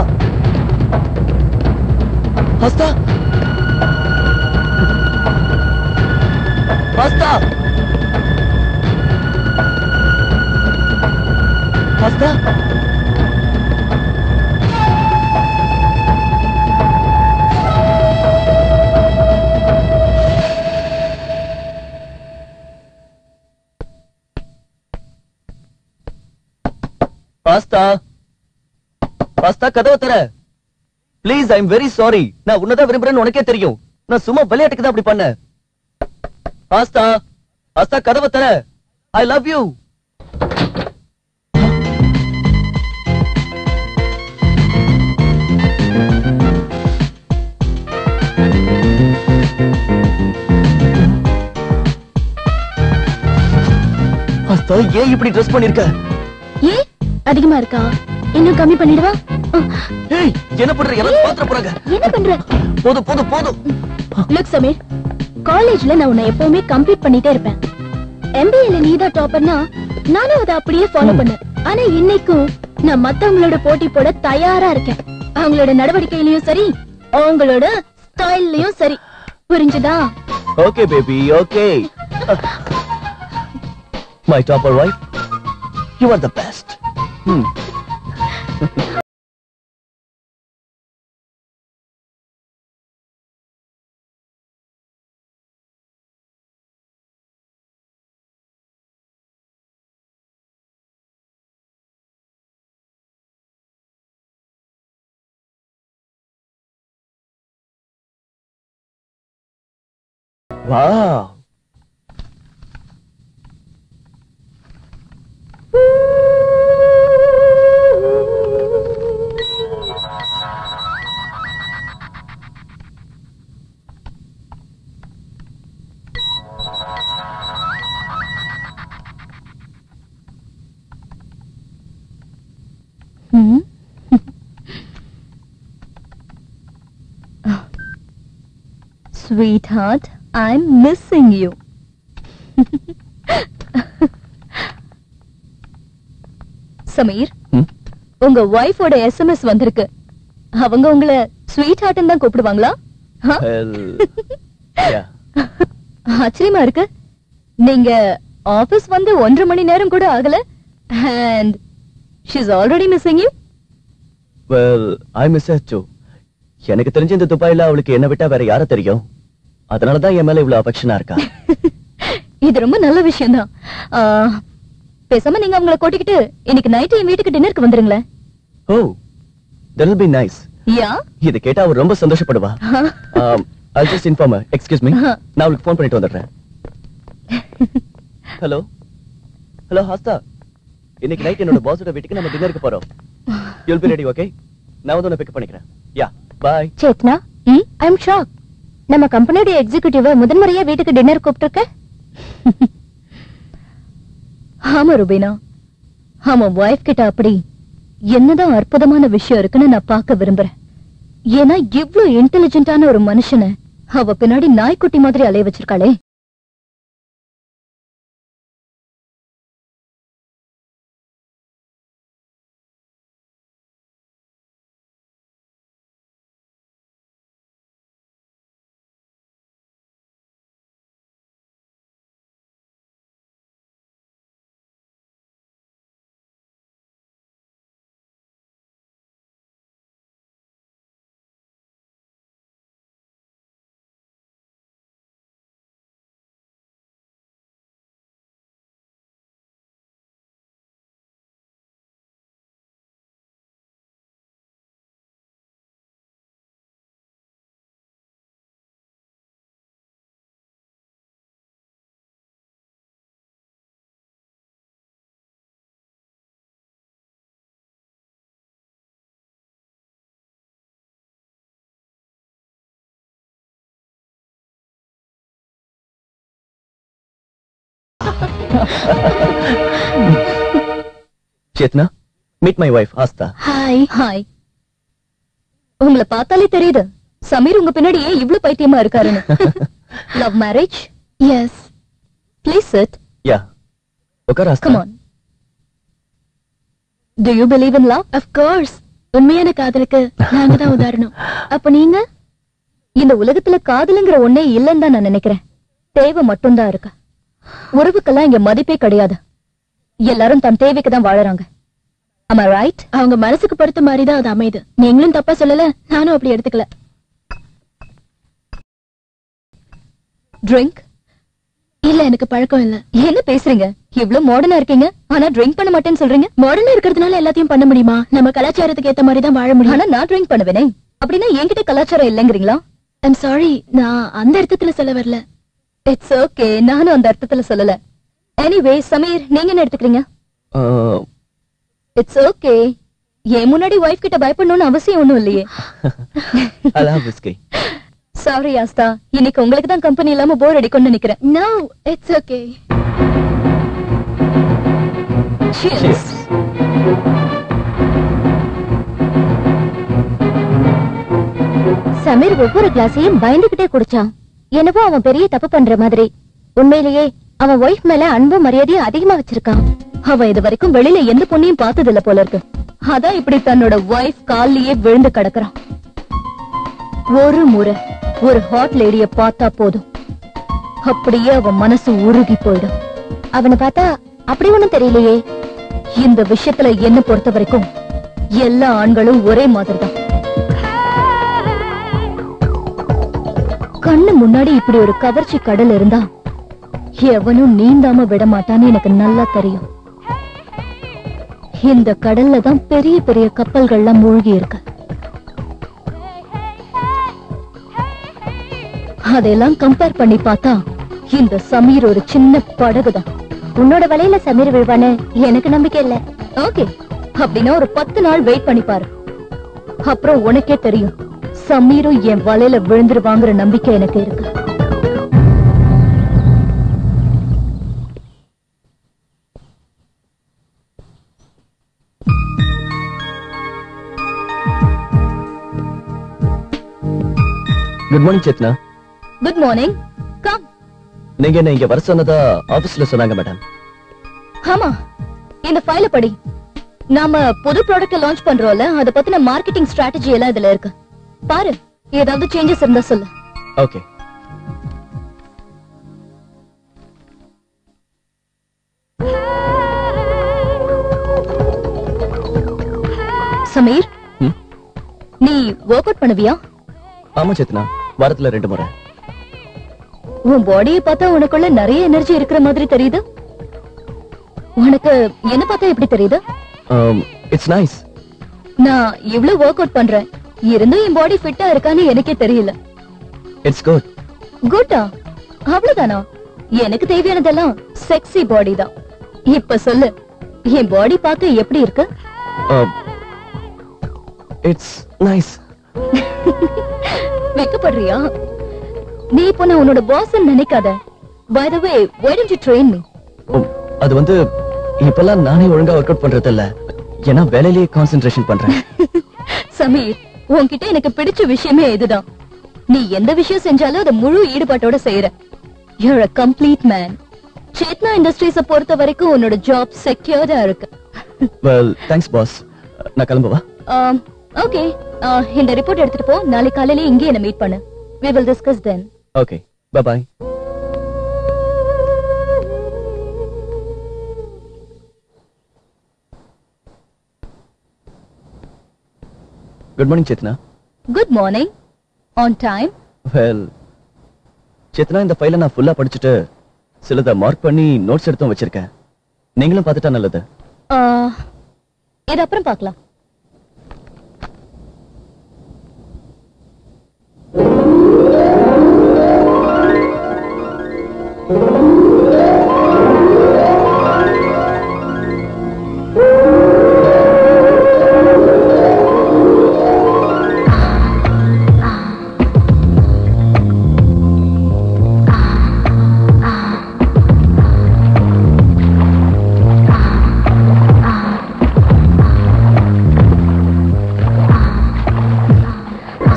ஹஸ்தா, ஹஸ்தா, ஹஸ்தா. பாஸ்தா, பாஸ்தா, கதவை தர. Please, I am very sorry. நான் உன்னதான் விரும்புறேன்னு உனக்கே தெரியும். நான் சும்மா விளையாட்டுக்கு தான் அப்படி பண்ணேன். பாஸ்தா, பாஸ்தா, கதவை தர. I love you. பாஸ்தா, ஏன் இப்படி ட்ரெஸ் பண்ணிருக்க? ஏன் அதிகமா இருக்கா? இன்னும் கம்மி பண்ணிடுவா? ஏய், என்ன பண்ற? எல்லாரும் பாத்துற போறாங்க. என்ன பண்ற? போதும் போதும் போதும். லுக் சமீர், காலேஜ்ல நான் உன்னை எப்பவுமே கம்ப்ளீட் பண்ணிட்டே இருப்பேன். MBAல நீ தான் டாப்பர்னா நானும் அதை அப்படியே ஃபாலோ பண்ணேன். ஆனா இன்னைக்கும் நான் மத்தவங்களோட போட்டி போட தயாரா இருக்கேன். அவங்களோட நடவடிக்கையிலயும் சரி, அவங்களோட ஸ்டைல்லயும் சரி. புரிஞ்சுதா? Okay baby, okay. My topper wife, you are the best. Wow. Sweetheart, I'm missing you. Sameer, உங்க வைஃபோட SMS வந்திருக்கு. அவங்க உங்களை ஸ்வீட் ஹார்ட்னு தான் கூப்பிடுவாங்களா? ஆச்சரியமா இருக்கு. நீங்க ஆபீஸ் வந்து 1.5 மணி நேரம் கூட ஆகல and she's already missing you. Well, I miss her too. எனக்கு தெரிஞ்ச இந்த துபாயில அவளுக்கு என்ன விட்டா வேற யார தெரியும்? அதனால தான் என் மேல இவ்வளவு அஃபெக்ஷனா இருக்கா. இது ரொம்ப நல்ல விஷயம் தான். பேசாம நீங்க அவங்கள கூட்டிக்கிட்டு இன்னைக்கு நைட் என் வீட்டுக்கு டின்னருக்கு வந்துருங்களேன். Oh, that will be nice. Yeah. இத கேட்டா அவ ரொம்ப சந்தோஷப்படுவா. I'll just inform her. Excuse me. நான் அவளுக்கு ஃபோன் பண்ணிட்டு வந்துடுறேன். ஹலோ ஹலோ ஹாஸ்தா, இன்னைக்கு நைட் என்னோட பாஸோட வீட்டுக்கு நம்ம டின்னருக்கு போறோம். You'll be ready, okay? நான் வந்து உன்னை பிக் பண்ணிக்கிறேன். யா பாய். Chetna, I am shock. நம்ம கம்பெனியோட எக்ஸிகியூட்டிவ முதன்முறையா வீட்டுக்கு டின்னர் கூப்பிட்டுருக்க. ஆமா ருபீனா, அவன் வைஃப் கிட்ட அப்படி என்னதான் அற்புதமான விஷயம் இருக்குன்னு நான் பார்க்க விரும்புறேன். ஏன்னா இவ்ளோ இன்டெலிஜென்ட்டான ஒரு மனுஷனை அவ பின்னாடி நாய்க்குட்டி மாதிரி அலைய வச்சிருக்காளே. Chetna, meet my wife Aastha. Hi. Hi. உங்களை பார்த்தாலே தெரியுது சமீர் உங்க பின்னாடி ஏன் இவ்ளோ பைத்தியமா இருக்காருன்னு. Love marriage? Yes. Please sit. Yeah உட்கார் Aastha. Come on. Do you believe in love? Of course. உண்மையான காதலுக்கு நாங்க தான் உதாரணம். அப்ப நீங்க? இந்த உலகத்துல காதலுங்கிற ஒண்ணே இல்லன்னு தான் நான் நினைக்கிறேன். தேவை மட்டும்தான் இருக்கு. உறவுக்கெல்லாம் இங்க மதிப்பே கிடையாது. எல்லாரும் தன் தேவைக்கு தான் வாழறாங்க. Am I right? அவங்க மனசுக்கு பொறுத்த மாதிரி தான் அது அமையுது. நீங்களும் தப்பா சொல்லல, நானும் அப்படி எடுத்துக்கல. ட்ரிங்க்? இல்ல, எனக்கு பழக்கம் இல்ல. என்ன பேசுறீங்க? இவ்ளோ மாடர்னா இருக்கீங்க, ஆனா ட்ரிங்க் பண்ண மாட்டேன்னு சொல்றீங்க. மாடர்னா இருக்கிறதுனால எல்லாத்தையும் பண்ண முடியுமா? நம்ம கலாச்சாரத்துக்கு ஏத்த மாதிரி தான் வாழ முடியும். ஆனா நான் ட்ரிங்க் பண்ணுவேனே. அப்படின்னா என்கிட்ட கலாச்சாரம் இல்லங்கிறீங்களா? ஐம் சாரி, நான் அந்த அர்த்தத்துல சொல்ல வரல. இட்ஸ் ஓகே, நானும் அந்த அர்த்தத்துல சொல்லல. எனிவே சமீர், நீங்க என்ன எடுத்துக்கிறீங்க? It's okay. என் முன்னாடி வைஃப் கிட்ட பயப்படணும்னு அவசியம் ஒண்ணும் இல்லையே. I love whiskey. Sorry Aastha, இன்னைக்கு உங்களுக்கு தான் கம்பெனி இல்லாம போர் அடிக்கும்னு நினைக்கிறேன். No, it's okay. Cheers. Sameer ஒவ்வொரு கிளாஸையும் பயந்துகிட்டே குடிச்சான். என்னவோ அவன் பெரிய தப்பு பண்ற மாதிரி. உண்மையிலேயே அவன் வைஃப் மேல அன்பு மரியாதையை அதிகமா வச்சிருக்கான். அவன் இது வரைக்கும் வெளியில எந்த பொண்ணையும் பார்த்தது இல்ல போல இருக்கு. அதான் இப்படி தன்னோட வைஃப் கால்லயே விழுந்து கிடக்குறான். ஒரு முறை ஒரு ஹாட் லேடிய பார்த்தா போதும், அப்படியே அவன் மனசு உருகி போயிடும். அவனை பார்த்தா அப்படி ஒண்ணும் தெரியலையே. இந்த விஷயத்துல என்ன பொறுத்த வரைக்கும் எல்லா ஆண்களும் ஒரே மாதிரி தான். கண்ணு முன்னாடி இப்படி ஒரு கவர்ச்சி கடல் இருந்தா எவனும் நீந்தாம விட மாட்டான்னு எனக்கு நல்லா தெரியும். இந்த கடல்ல தான் பெரிய பெரிய கப்பல்கள்லாம் மூழ்கி இருக்கு. அதெல்லாம் கம்பேர் பண்ணி பார்த்தா இந்த சமீர் ஒரு சின்ன படகுதான். உன்னோட வலையில சமீர் விழுவான்னு எனக்கு நம்பிக்கை இல்ல. ஓகே, அப்படின்னா ஒரு 10 நாள் வெயிட் பண்ணி பாரு. அப்புறம் உனக்கே தெரியும், சமீரும் என் வலையில விழுந்துருவாங்கிற நம்பிக்கை எனக்கு இருக்கு. Good morning Chetna. Good morning. Come. நீங்க என்ன இங்க வர சொன்னதா ஆபீஸ்ல சொன்னாங்க மேடம். ஆமா, இந்த ஃபைல படி. நாம புது ப்ராடக்ட் லான்ச் பண்றோம்ல, அத பத்தின மார்க்கெட்டிங் ஸ்ட்ராட்டஜி எல்லாம் இதுல இருக்கு. பாரு, ஏதாவது சேஞ்சஸ் இருந்தா சொல்லு. ஓகே. சமீர், நீ வொர்க் அவுட் பண்ணுவியா? ஆமா சேத்னா, வாரத்துல 2 முறை. உன் பாடியை பார்த்தா உனக்குள்ள நிறைய எனர்ஜி இருக்கிற மாதிரி தெரியுது. உனக்கு என்ன பார்த்தா எப்படி தெரியுது? It's nice. நான் இவ்ளோ வொர்க் அவுட் பண்றேன், இருந்தும் என் பாடி ஃபிட்டா இருக்கான்னு எனக்கே தெரியல. It's good. குட்டா? அவ்வளவுதானா? எனக்கு தேவையானதெல்லாம் செக்ஸி பாடி தான். இப்ப சொல்லு, என் பாடி பார்க்க எப்படி இருக்கு? It's nice. வெக்கப்படுறியா? நீ இப்போ நான் உன்னோட பாஸ் நினைக்காத. By the way, why don't you train me? அது வந்து இப்பெல்லாம் நானே ஒழுங்கா ஒர்க் அவுட் பண்றது இல்ல, ஏன்னா வேலையிலேயே கான்சென்ட்ரேஷன் பண்றேன். சமீர், உன்கிட்ட எனக்கு பிடிச்ச விஷயமே இதுதான். நீ எந்த விஷயம் செஞ்சாலும் அதை முழு ஈடுபாட்டோட செய்யற. You're a complete man. Chetna இண்டஸ்ட்ரீஸ பொறுத்த வரைக்கும் உன்னோட ஜாப் செக்யூர்டா இருக்கு. Well, thanks pass. நான் கிளம்பவா? ஓகே, இந்த ரிப்போர்ட் எடுத்துட்டு போ. நாளை காலையில இங்கே என்ன மீட் பண்ணு. We will discuss then. Okay, bye bye. Good morning Chetna. Good morning. On time. Well Chetna, இந்த ஃபைலை நான் ஃபுல்லா படிச்சுட்டு சிலதை மார்க் பண்ணி நோட்ஸ் எடுத்தும் வச்சிருக்கேன். நீங்களும் பார்த்துட்டா நல்லது. இது அப்புறம் பார்க்கலாம்.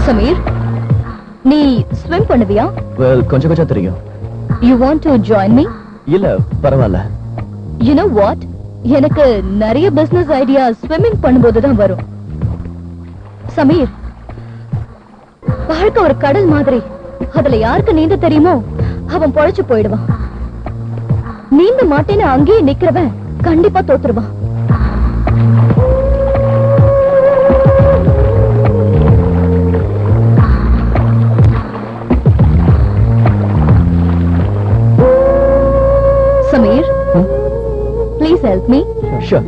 சமீர், நீ ஸ்விம் பண்ணுவியா? வெல், கொஞ்சம் கொஞ்சம் தெரியும். You want to join me? இல்ல, பரவாயில்ல. You know what? எனக்கு நிறைய பிசினஸ் ஐடியா ஸ்விம்மிங் பண்ணும்போது தான் வரும். சமீர், வாழ்க்கை ஒரு கடல் மாதிரி. அதுல யாருக்கு நீந்த தெரியுமோ அவன் பொழைச்சு போயிடுவான். நீந்த மாட்டேன்னு அங்கேயே நிக்கிறவன் கண்டிப்பா தோத்துருவான். Samir, please help me. Sure.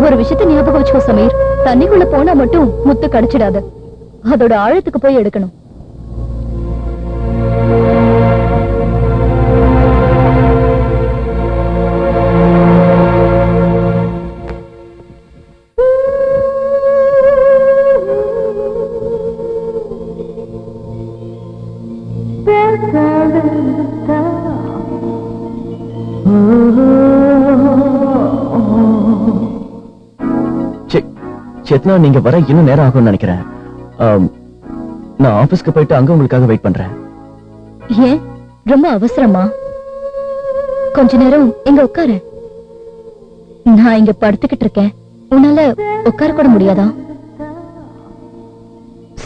ஒரு விஷயத்தை ஞாபகம் வச்சுக்கோ சமீர், தண்ணிக்குள்ள போனா மட்டும் முத்து கிடைச்சிடாது. அதோட ஆழத்துக்கு போய் எடுக்கணும். சேத்னா, நீங்க வர இன்னும் நேரம் ஆகும்னு நினைக்கிறேன். நான் ஆபீஸ்க்கு போயிட்டு அங்க உங்களுக்காக வெயிட் பண்றேன். ஏன், ரொம்ப அவசரமா? கொஞ்ச நேரம் இங்க உட்காரு. நான் இங்க படுத்துக்கிட்டு இருக்கேன், உன்னால உட்கார கூட முடியாதா?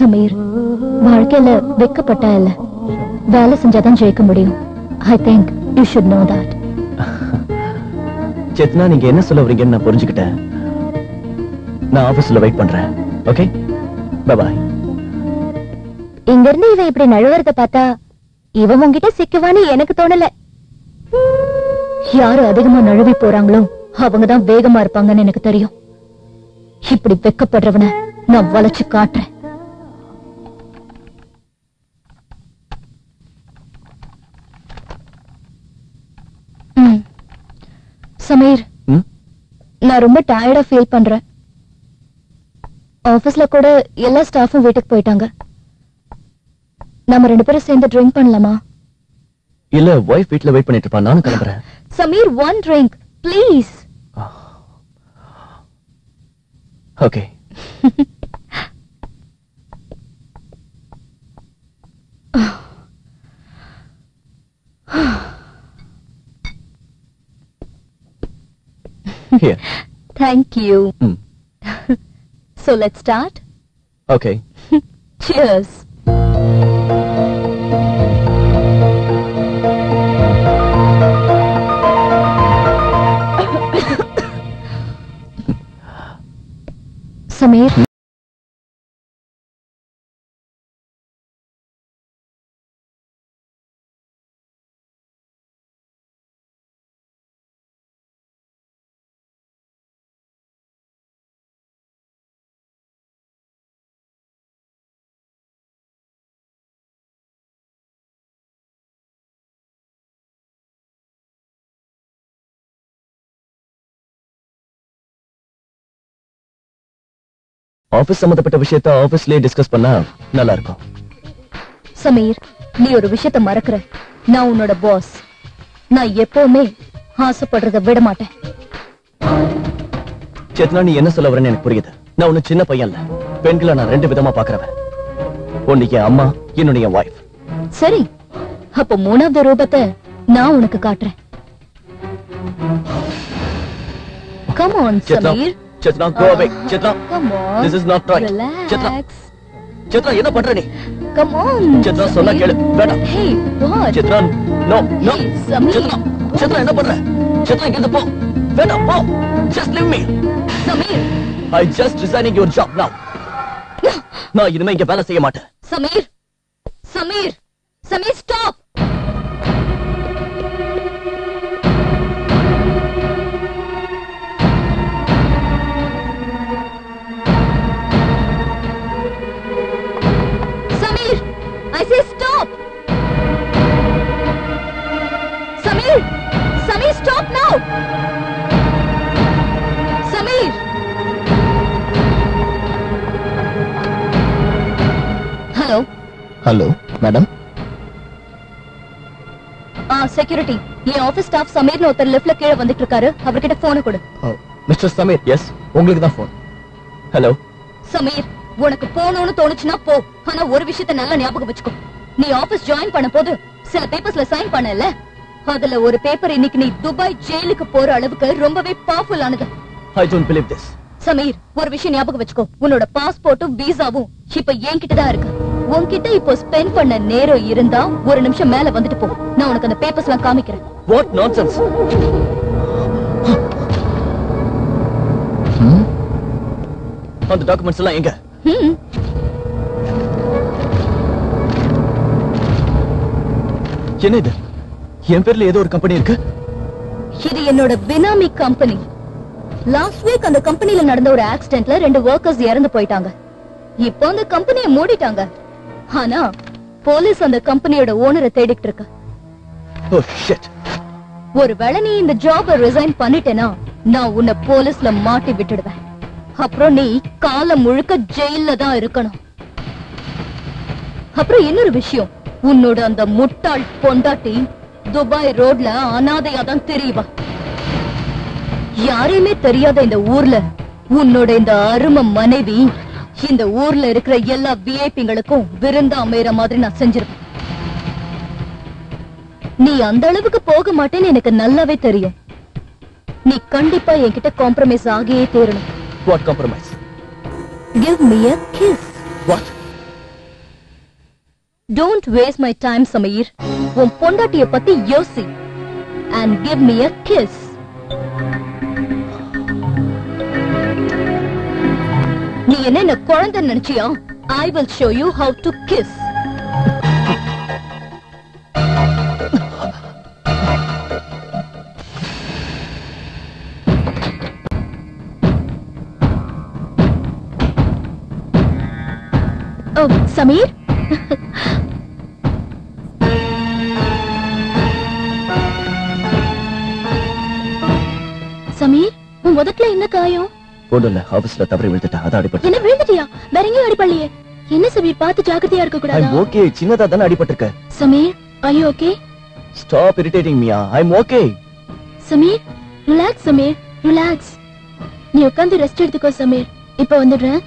சமீர், வாழ்க்கையில வெக்கப்பட்டா இல்ல, வேலை செஞ்சாதான் ஜெயிக்க முடியும். I think you should know that. Chetna, நீங்க என்ன சொல்ல வரீங்கன்னு நான் புரிஞ்சுக்கிட்டேன். நான் ஆபீஸ்ல வெயிட் பண்றேன். Okay, bye bye. இங்க இருந்து இவன் இப்படி நழுவறத பார்த்தா இவன் உன்கிட்ட சிக்குவான்னு எனக்கு தோணல. யாரு அதிகமா நழுவி போறாங்களோ அவங்கதான் வேகமா இருப்பாங்கன்னு எனக்கு தெரியும். இப்படி வெக்கப்படுறவன நான் வளைச்சு காட்டுறேன். சமீர், நான் ரொம்ப டயர்டா ஃபீல் பண்றேன். ஆபீஸ்ல கூட எல்லா ஸ்டாஃபும் வீட்டுக்கு போயிட்டாங்க. நாம 2 பேரும் சேர்ந்து ட்ரிங்க் பண்ணலாமா? இல்ல, வைஃப் வீட்ல வெயிட் பண்ணிட்டு இருப்பா, நானும் கிளம்புறேன். Sameer, one drink please. Okay. Here. Thank you. So let's start. Okay. Cheers. Samir. Office சம்பந்தப்பட்ட விஷயத்த ஆபீஸ்லயே டிஸ்கஸ் பண்ணா நல்லா இருக்கும். சமீர், நீ ஒரு விஷயத்த மறக்கிற. நான் உன்னோட பாஸ். நான் எப்பவுமே ஆசைப்படுறத விட மாட்டேன். சேத்னா, நீ என்ன சொல்ல வரேன்னு எனக்கு புரியுது. நான் ஒண்ணு சின்ன பையன் இல்ல. பெண்களை நான் 2 விதமா பாக்குறவன். ஒன்னு என் அம்மா, இன்னொன்னு என் வைஃப். சரி, அப்ப 3வது ரூபத்தை நான் உனக்கு காட்டுறேன். Come on, Sameer. Chetna, go away. Chetna, Come on. this is not right. Relax. Chetna, என்ன பண்ற நீ? Come on. Chetna, சொன்னா கேளு. வேண்டாம். Hey, what? Chetna, no, no. Hey, Sameer. Chetna, என்ன பண்ற? Chetna, இங்க இருந்து போ. வேண்டாம், போ. Just leave me. Sameer. I just resigning your job now. நான் இனிமே இங்க வேலை செய்ய மாட்டேன். Sameer. Sameer. Sameer, stop. Sameer, I say stop. Sameer. Sameer, stop now. Sameer. Hello. Hello madam. Security, என் ஆபீஸ் ஸ்டாஃப் சமீர்னு ஒருத்தர் லெஃப்ட்ல கீழே வந்துட்டு இருக்காரு. அவர்கிட்ட போனை கொடு. மிஸ்டர் சமீர், எஸ், உங்களுக்கு தான் போன். ஹலோ. சமீர், உனக்கு போகணும்னு தோணுச்சுன்னா போ. ஆனா ஒரு விஷயத்தை நல்லா ஞாபகம் வச்சுக்கோ. நீ ஆபீஸ் ஜாயின் பண்ண போது சில பேப்பர்ஸ்ல சைன் பண்ணல. அதுல ஒரு பேப்பர் இன்னைக்கு நீ துபாய் ஜெயிலுக்கு போற அளவுக்கு ரொம்பவே பவர்ஃபுல் ஆனது. I don't believe this. Sameer, ஒரு விஷயம் ஞாபகம் வச்சுக்கோ. உன்னோட பாஸ்போர்ட்டும் விசாவும் இப்ப என்கிட்ட தான் இருக்கு. உன்கிட்ட இப்போ ஸ்பெண்ட் பண்ண நேரம் இருந்தா ஒரு நிமிஷம் மேல வந்துட்டு போ. நான் உனக்கு அந்த பேப்பர்ஸ் எல்லாம் காமிக்கிறேன். What nonsense. அந்த டாக்குமெண்ட்ஸ் எல்லாம் எங்க? என்ன இது? என் பேர்ல ஏதோ ஒரு கம்பெனி இருக்கு. இது என்னோட பினாமி கம்பெனி. லாஸ்ட் வீக் அந்த கம்பெனில நடந்த ஒரு ஆக்சிடென்ட்ல 2 வர்க்கர்ஸ் இறந்து போயிட்டாங்க. இப்போ அந்த கம்பெனியை மூடிட்டாங்க. ஆனா போலீஸ் அந்த கம்பெனியோட ஓனரை தேடிட்டு இருக்கு. Oh shit. ஒருவேளை நீ இந்த ஜாபை ரிசைன் பண்ணிட்டேனா நான் உன்னை போலீஸ்ல மாட்டி விட்டுடுவேன். அப்புறம் நீ காலம் முழுக்க ஜெயில்ல தான் இருக்கணும். அப்புறம் இன்னொரு விஷயம், உன்னோட அந்த முட்டாள் பொண்டாட்டி துபாய் ரோட்ல அனாதையா தான் தெரியுவா. யாரையுமே தெரியாத இந்த ஊர்ல உன்னோட இந்த அருமை மனைவி இந்த ஊர்ல இருக்கிற எல்லா விஐபிங்களுக்கும் விருந்தா அமைற மாதிரி நான் செஞ்சிருப்பேன். நீ அந்த அளவுக்கு போக மாட்டேன்னு எனக்கு நல்லாவே தெரியும். நீ கண்டிப்பா என்கிட்ட காம்ப்ரமைஸ் ஆகியே தீரணும். What compromise? Give me a kiss. What? Don't waste my time, Sameer. உன் பொண்டாட்டிய பத்தி யோசி. And give me a kiss. நீ என்ன குழந்தை நினைச்சியா? I will show you how to kiss. Oh, Sameer? Sameer, உன் உதட்டுல என்ன காயம்? ஒண்ணுல ஆபீஸ்ல தவறி விழுந்துட்டா, அதான் அடிபட்டு. என்ன விழுந்துட்டியா? வேற எங்கேயும் அடிப்படலையே. என்ன சமீர், பார்த்து ஜாக்கிரதையா இருக்க கூடாதா? I'm okay. சின்னதா தானே அடிபட்டிருக்க. Sameer, are you okay? Stop irritating me. I'm okay. Sameer, relax Sameer, relax. நீ உட்கார்ந்து ரெஸ்ட் எடுத்துக்கோ சமீர். இப்ப வந்துடுறேன்.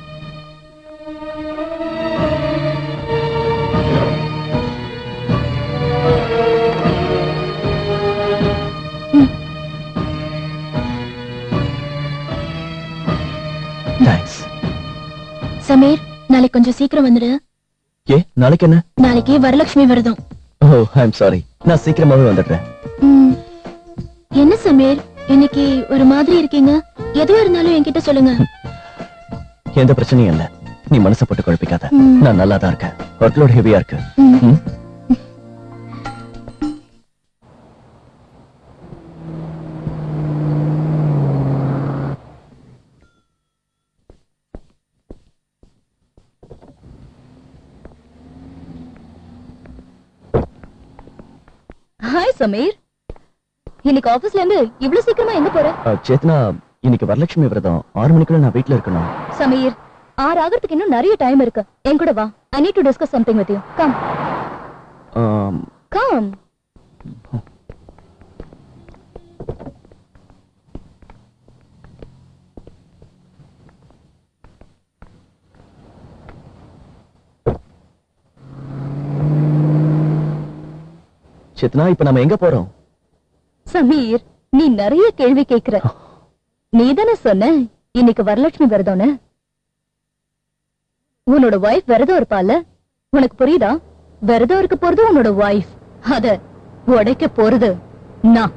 Thanks. சமீர், நாளைக்கு கொஞ்சம் சீக்கிரம் வந்துடு. ஏ, நாளைக்கு என்ன? நாளைக்கு வரலட்சுமி விரதம். Oh, I'm sorry. நான் சீக்கிரமாவே வந்துடுறேன். என்ன சமீர், இன்னைக்கு ஒரு மாதிரி இருக்கீங்க. எதுவா இருந்தாலும் என்கிட்ட சொல்லுங்க. எந்த பிரச்சனையும் இல்ல. நீ மனசை போட்டு குழப்பிக்காத. நான் நல்லா தான் இருக்கேன். ஒர்க்லோட் ஹெவியா இருக்கு. ஹாய் சமீர், இன்னைக்கு ஆபீஸ்ல இருந்து இவ்வளவு சீக்கிரமா எங்க போற? சேத்னா, இன்னைக்கு வரலட்சுமி விரதம். 6 மணிக்குள்ள நான் வீட்டுல இருக்கணும். சமீர், 6 ஆகிறதுக்கு இன்னும் நிறைய டைம் இருக்கு. என் கூட வா. I need to discuss something with you. Come. Come. Chetna, இப்ப நம்ம எங்க போறோம்? சமீர், நீ நிறைய கேள்வி கேக்குற. நீ தானே சொன்ன இன்னைக்கு வரலட்சுமி விரதம்னு. உன்னோட வைஃப் விரதம் இருப்பால, உனக்கு புரியுதா? விரதம் இருக்க போறது உன்னோட வைஃப், அத உடைக்க போறது நான்.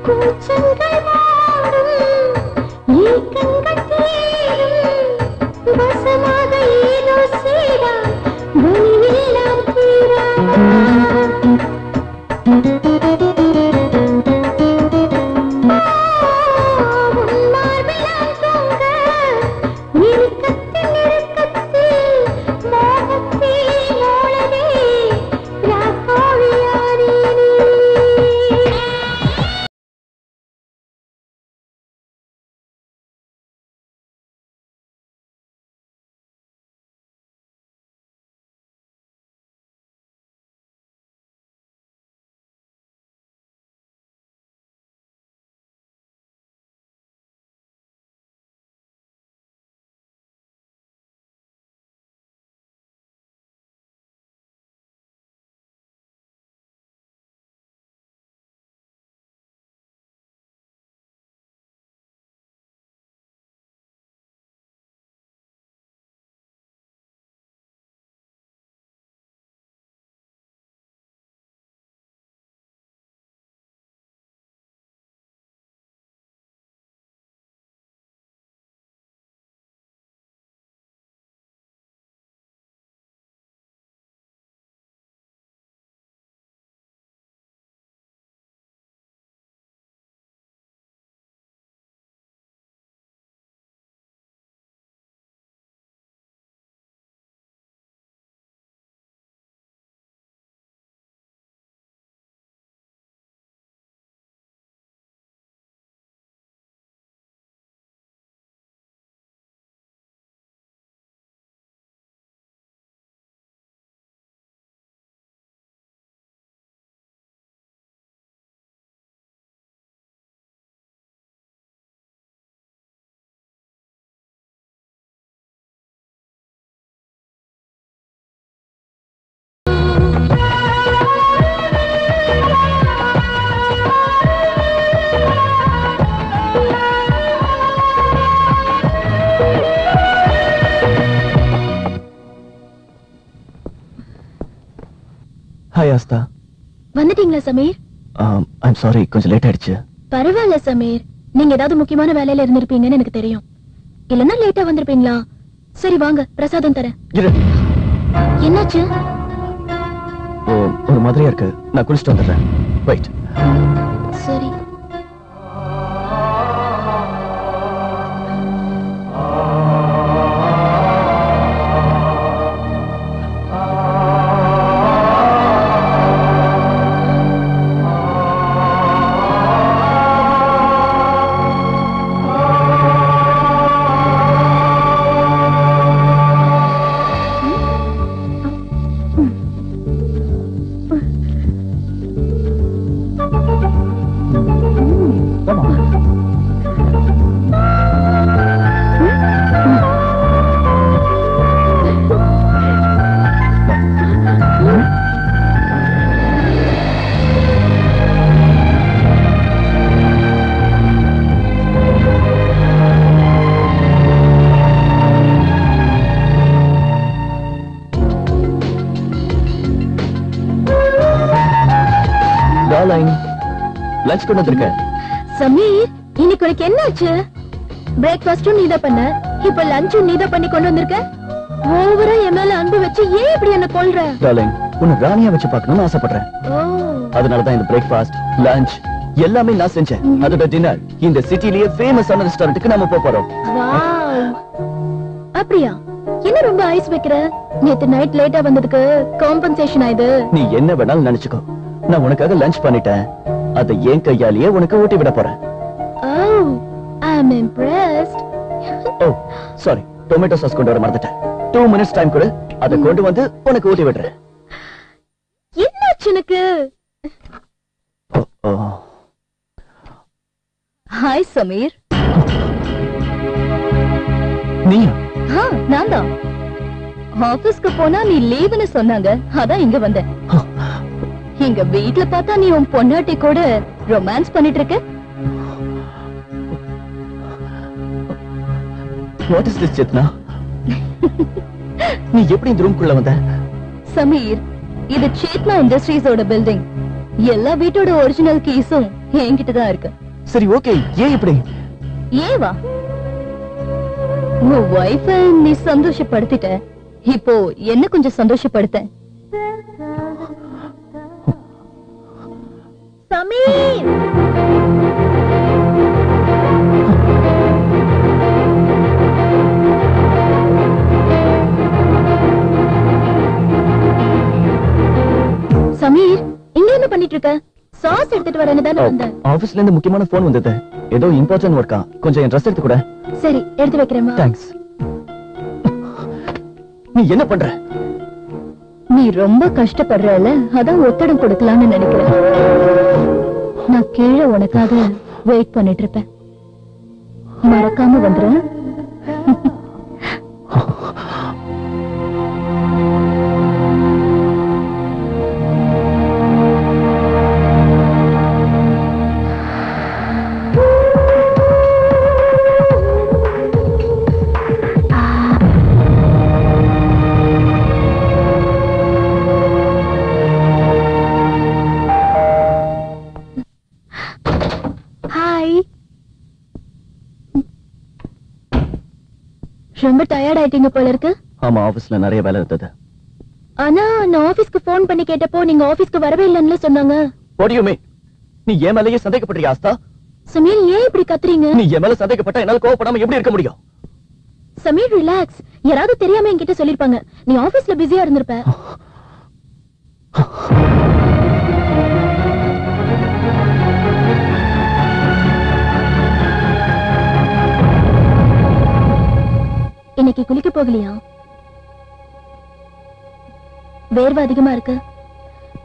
கூச்சங்கள் வாடும் ஏக்கங்கள் தீரும் வசமாக ஏதோ செய்தா வலியெல்லாம் தீரா ஹாய் ஆஸ்தா. வந்துட்டீங்களா சமீர்? ஐம் சாரி, கொஞ்சம் லேட் ஆயிடுச்சு. பரவாயில்ல சமீர், நீங்க ஏதாவது முக்கியமான வேலையில இருந்திருப்பீங்கன்னு எனக்கு தெரியும். இல்லன்னா லேட்டா வந்திருப்பீங்களா? சரி வாங்க, பிரசாதம் தரேன். இரு. என்னாச்சு? ஒரு மாதிரியா இருக்கு, நான் குளிச்சுட்டு வந்துடுறேன். வெயிட். சரி. லஞ்ச் கொண்டு வந்திருக்கேன். சமீர், இன்னைக்கு உனக்கு என்னாச்சு? பிரேக்ஃபாஸ்டும் நீதான் பண்ண, இப்ப லஞ்சும் நீதான் பண்ணி கொண்டு வந்திருக்க. ஓவரா என் மேல அன்பு வச்சு ஏன் இப்படி என்ன கொல்ற? டார்லிங், உன்னை ராணியா வச்சு பார்க்கணும்னு ஆசைப்படுறேன். அதனாலதான் இந்த பிரேக்ஃபாஸ்ட், லஞ்ச் எல்லாமே நான் செஞ்சேன். அதோட டின்னர் இந்த சிட்டிலேயே ஃபேமஸான ரெஸ்டாரண்ட்டுக்கு நாம போறோம். வாவ், அப்படியா? என்ன ரொம்ப ஐஸ் வைக்கிற? நேத்து நைட் லேட்டா வந்ததுக்கு காம்பன்சேஷன் ஆயிது. நீ என்ன வேணாலும் நினைச்சுக்கோ, நான் உனக்காக லஞ்ச் பண்ணிட்டேன். அதை என் கையாலேயே உனக்கு ஊட்டி விட போறேன். Oh, I'm impressed. Oh sorry, tomato sauce கொண்டு வர மறந்துட்டேன். 2 minutes டைம் கொடு, அதை கொண்டு வந்து உனக்கு ஊட்டி விடுறேன். என்னாச்சு உனக்கு? ஹாய் சமீர். நீயா? நான் தான். ஆபீஸ்க்கு போனா நீ லீவுன்னு சொன்னாங்க, அதான் இங்க வந்தேன். இங்க வீட்ல பார்த்தா நீ உன் பொண்டாட்டி கூட ரொமான்ஸ் பண்ணிட்டு இருக்க. What is this, Chetna? நீ எப்படி இந்த ரூம்க்குள்ள வந்த? சமீர், இது சேத்னா இண்டஸ்ட்ரீஸோட பில்டிங். எல்லா வீட்டோட ஒரிஜினல் கீஸும் என்கிட்ட தான் இருக்கு. சரி ஓகே, ஏன் இப்படி? ஏவா? உன் வைஃப நீ சந்தோஷப்படுத்திட்ட, இப்போ என்ன கொஞ்சம் சந்தோஷப்படுத்த. சமீர், சமீர், இங்க என்ன பண்ணிட்டு இருக்க? சாஸ் எடுத்துட்டு வரேன்னு தானே வந்தேன். ஆபீஸ்ல இருந்து முக்கியமான போன் வந்தது, ஏதோ இம்பார்ட்டன்ட் ஒர்க்கா. கொஞ்சம் என் ட்ரெஸ் எடுத்து கூட. சரி, எடுத்து வைக்கிறேன். தேங்க்ஸ். நீ என்ன பண்ற? நீ ரொம்ப கஷ்டப்படுறல, அதான் ஒத்தடம் கொடுக்கலாம்னு நினைக்கிறேன். நான் கீழே உனக்காக வெயிட் பண்ணிட்டு இருப்பேன். மறக்காம வந்துடுறேன். ரொம்ப டயர்ட் ஆயிட்டீங்க போல இருக்கு. ஆமா, ஆபீஸ்ல நிறைய வேலை இருந்தது. ஆனா நான் ஆபீஸ்க்கு போன் பண்ணி கேட்டப்போ நீங்க ஆபீஸ்க்கு வரவே இல்லைன்னு சொன்னாங்க. What do you mean? நீ என் மேலயே சந்தேகப்படுறியா ஆஸ்தா? சமீர், ஏன் இப்படி கத்துறீங்க? நீ என் மேல சந்தேகப்பட்டா என்னால கோவப்படாம எப்படி இருக்க முடியும்? சமீர், ரிலாக்ஸ். யாராவது தெரியாம என்கிட்ட சொல்லிருப்பாங்க. நீ ஆபீஸ்ல பிஸியா இருந்திருப்ப. இன்னைக்கு குளிக்க போகலையா? வேர்வை அதிகமா இருக்கு,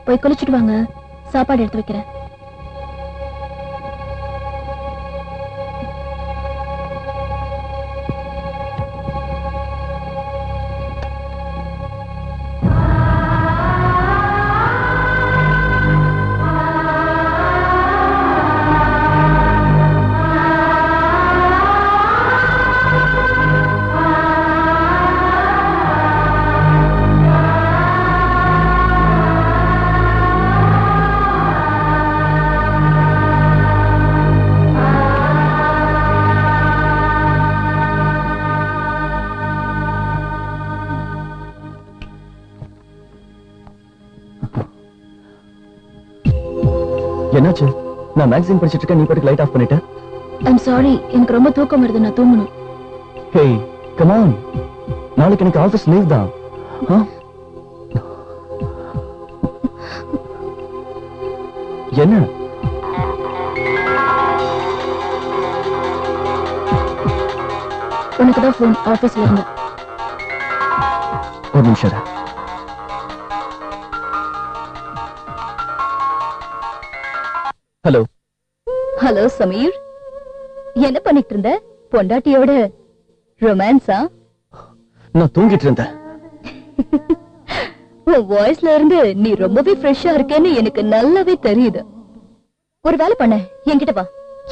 போய் குளிச்சுட்டு வாங்க. சாப்பாடு எடுத்து வைக்கிறேன். என்னாச்சு? நான் மேக்ஸின் படிச்சிட்டு இருக்கேன், நீ பாட்டுக்கு லைட் ஆஃப் பண்ணிட்ட. ஐம் சாரி, எனக்கு ரொம்ப தூக்கம் வருது, நான் தூங்கணும். ஹேய் கம் ஆன், நாளைக்கு எனக்கு ஆபீஸ் லீவ் தான். என்ன? உனக்கு தான் போன் ஆபீஸ்ல இருந்து. ஒரு நிமிஷம். ஹலோ. ஹலோ சமீர், என்ன பண்ணிட்டு இருந்த? பொண்டாட்டியோட ரொமான்ஸா? நான் தூங்கிட்டு இருந்தேன். உன் வாய்ஸ்ல இருந்து நீ ரொம்பவே ஃப்ரெஷ்ஷா இருக்கேன்னு எனக்கு நல்லாவே தெரியுது. ஒரு வேலை பண்ண, என்கிட்ட வா.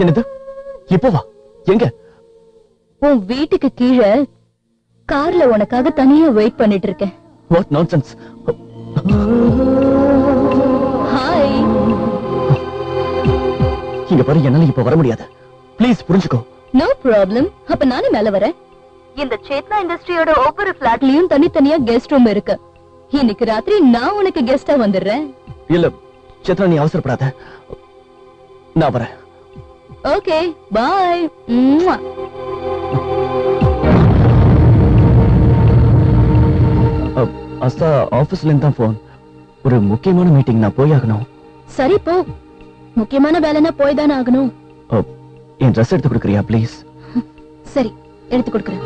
என்னது? இப்போ வா. எங்க? உன் வீட்டுக்கு கீழே கார்ல உனக்காக தனியா வெயிட் பண்ணிட்டு இருக்கேன். What nonsense. ஹாய். இங்க பாரு, என்னால இப்ப வர முடியாது. ப்ளீஸ் புரிஞ்சுக்கோ. No problem. அப்ப நானே மேல வரேன். இந்த சேத்னா இண்டஸ்ட்ரியோட ஒவ்வொரு பிளாட்லயும் தனித்தனியா கெஸ்ட் ரூம் இருக்கு. இன்னைக்கு ராத்திரி நான் உனக்கு கெஸ்டா வந்துடுறேன். இல்ல சேத்னா, நீ அவசரப்படாத, நான் வரேன். Okay bye. அஸ்தா ஆபீஸ்ல இருந்து தான் போன். ஒரு முக்கியமான மீட்டிங், நான் போய் ஆகணும். சரி போ, முக்கியமான வேலைன்னா போய் தானே ஆகணும். என் ட்ரெஸ் எடுத்து கொடுக்குறியா ப்ளீஸ்? சரி, எடுத்து கொடுக்குறேன்.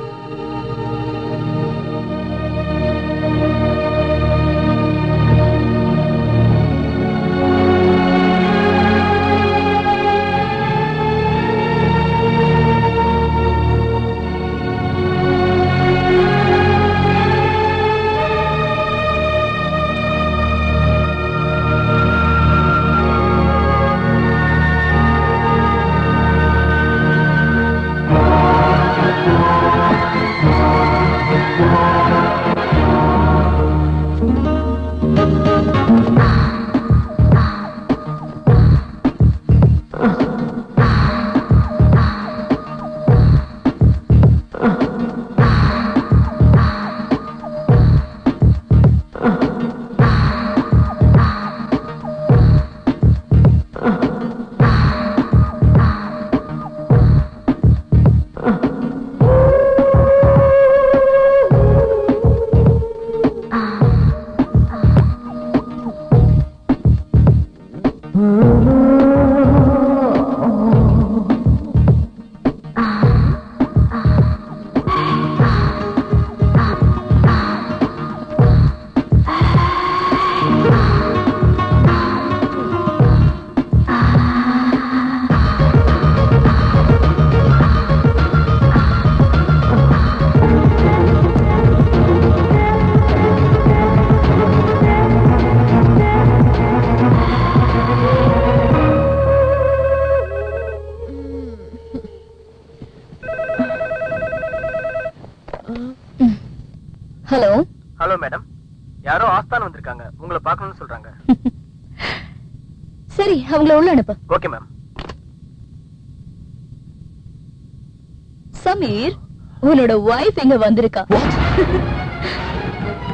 ஹலோ. ஹலோ மேடம், யாரோ ஆஸ்தான் வந்திருக்காங்க, உங்களை பார்க்கணும்னு சொல்றாங்க. சரி, அவங்கள உள்ள அனுப்பு. Okay ma'am. சமீர், உன்னோட வைஃப் இங்க வந்திருக்கா.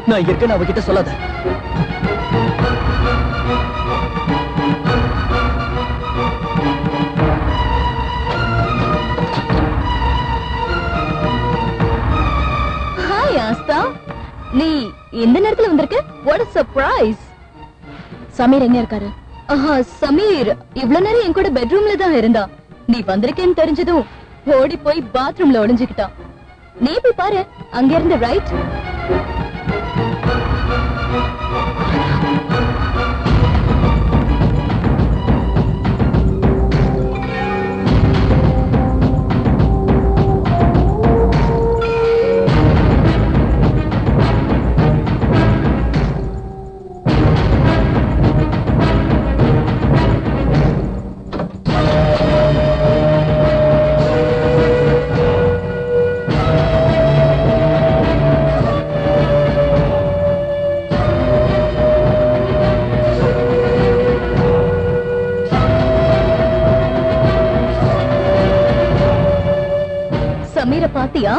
நான் இங்க இருக்கேன்னு அவகிட்ட சொல்லாத. ஹாய் ஆஸ்தா, நீ இந்த நேரத்துல வந்திருக்க? What a surprise. சமீர் எங்க இருக்காரு? சமீர் இவ்வளவு நேரம் என் கூட பெட்ரூம்ல தான் இருந்தா. நீ வந்திருக்கேன்னு தெரிஞ்சதும் ஓடி போய் பாத்ரூம்ல ஒளிஞ்சுக்கிட்டான். நீ போய் பாரு, அங்க இருந்து ரைட். சமீர பாத்தியா?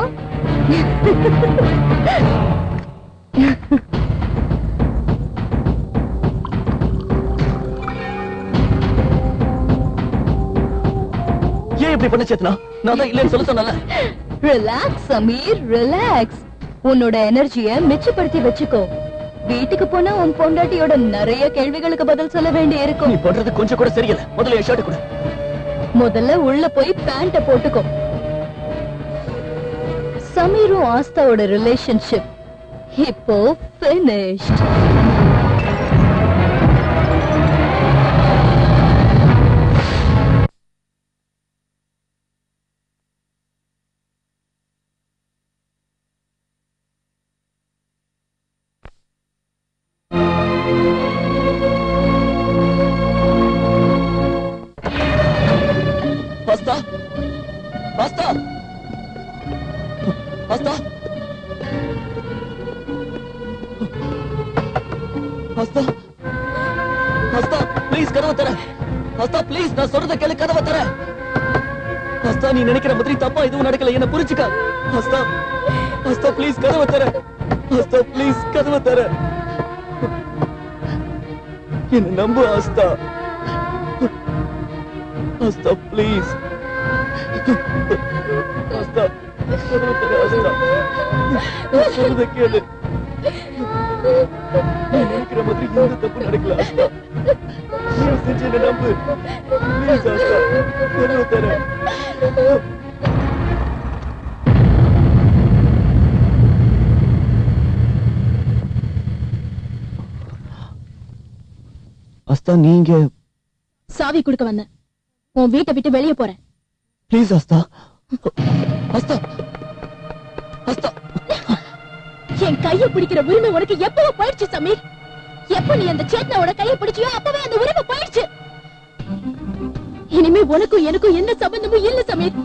இப்படி பண்ண சேத்னா? நான் தான் இல்லைன்னு சொல்ல சொன்னல. Relax Sameer, relax. உன்னோட எனர்ஜியை மிச்சப்படுத்தி வச்சுக்கோ. வீட்டுக்கு போனா உன் பொண்டாட்டியோட நிறைய கேள்விகளுக்கு பதில் சொல்ல வேண்டி இருக்கும். நீ பண்றது கொஞ்சம் கூட சரியில்லை. முதல்ல என் ஷர்ட் கொடு. முதல்ல உள்ள போய் பேண்ட போட்டுக்கோ. சமீரும் ஆஸ்தாவோட ரிலேஷன்ஷிப் இப்போ finished. ஆஸ்தா, ஆஸ்தா, ஆஸ்தா, ஆஸ்தா, ஆஸ்தா, ப்ளீஸ் கதவை தர. ஆஸ்தா ப்ளீஸ், நான் சொல்றத கேளு, கதவை தர. ஆஸ்தா, நீ நினைக்கிற மாதிரி தப்பா எதுவும் நடக்கல, என்ன புரிஞ்சுக்க. ஆஸ்தா, ஆஸ்தா ப்ளீஸ் கதவை தர. ஆஸ்தா ப்ளீஸ் கதவை தர. என்ன நம்பு ஆஸ்தா. ஆஸ்தா ப்ளீஸ். ஆஸ்தா கதவை தர. ஆஸ்தா, நான் சொல்றத கேளு. நீ நினைக்கிற மாதிரி எந்த தப்பு நடக்கல ஆஸ்தா. நீ செஞ்ச என்ன நம்பு ப்ளீஸ் ஆஸ்தா, கதவை தர. ஆஸ்தா, நீங்க சாவி கொடுக்க வந்தேன். உன் வீட்டை விட்டு வெளியே போறேன். ப்ளீஸ் ஆஸ்தா. ஆஸ்தா, ஆஸ்தா, என் கையை பிடிக்கிற உரிமை உனக்கு எப்பவோ போயிடுச்சு சமீர். எப்ப நீ அந்த சேத்னாவோட கையை பிடிச்சியோ அப்பவே அந்த உரிமை போயிடுச்சு. இனிமே உனக்கும் எனக்கும் எந்த சம்பந்தமும் இல்ல சமீர்.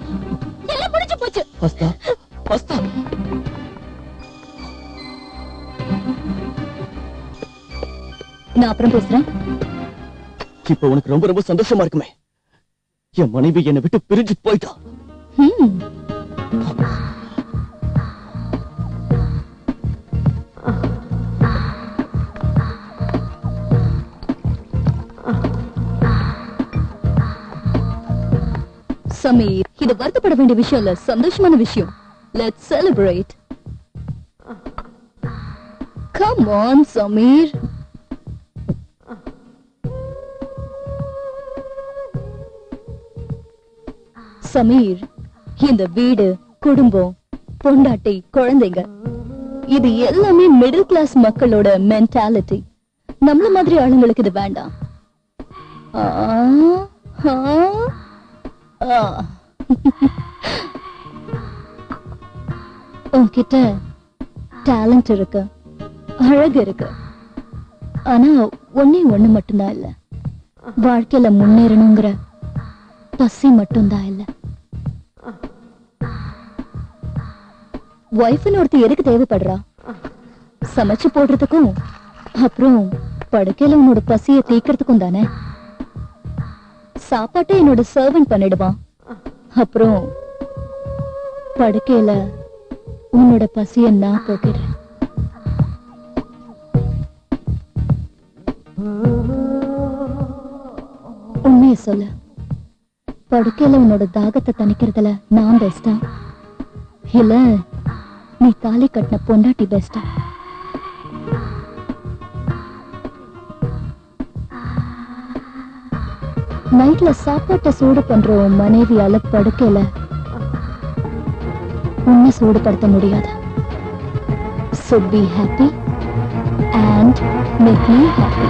எல்லாம் முடிஞ்சு போச்சு. ஆஸ்தா, ஆஸ்தா. நான் அப்புறம் பேசுறேன். இப்ப உனக்கு ரொம்ப ரொம்ப சந்தோஷமா இருக்குமே. என் மனைவி என்னை விட்டு பிரிஞ்சு போயிட்டா. சமீர், இது வருத்தப்பட வேண்டிய விஷயம் இல்ல, சந்தோஷமான விஷயம். Let's celebrate. Come on, Sameer. Sameer, இந்த வீடு, குடும்பம், பொண்டாட்டி, குழந்தைங்க, இது எல்லாமே மிடில் கிளாஸ் மக்களோட மென்டாலிட்டி. நம்மள மாதிரி ஆளுங்களுக்கு இது வேண்டாம். உன்கிட்ட டேலண்ட் இருக்கு, அழகு இருக்கு. ஆனா ஒன்னே ஒண்ணு மட்டும்தான் இல்ல, வாழ்க்கையில முன்னேறணுங்கிற பசி மட்டும்தான் இல்ல. வைஃப்னு ஒருத்தி எதுக்கு தேவைப்படுறா? சமைச்சு போடுறதுக்கும் அப்புறம் படுக்கையில உன்னோட பசிய தீக்கிறதுக்கும் தானே. சாப்பாட்டை என்னோட சர்வன்ட் பண்ணிடுவான், அப்புறம் படுக்கையில உன்னோட பசிய நான் போக்கிடுறேன். உண்மையை சொல்லு, படுக்கையில உன்னோட தாகத்தை தணிக்கிறதுல நான் பெஸ்டா இல்ல நீ தாலி கட்டின பொண்டாட்டி பெஸ்டா? நைட்ல சாப்பாட்டை சூடு பண்ற உன் மனைவியால படுக்கையில உன்னை சூடுபடுத்த முடியாது. So be happy and make me happy.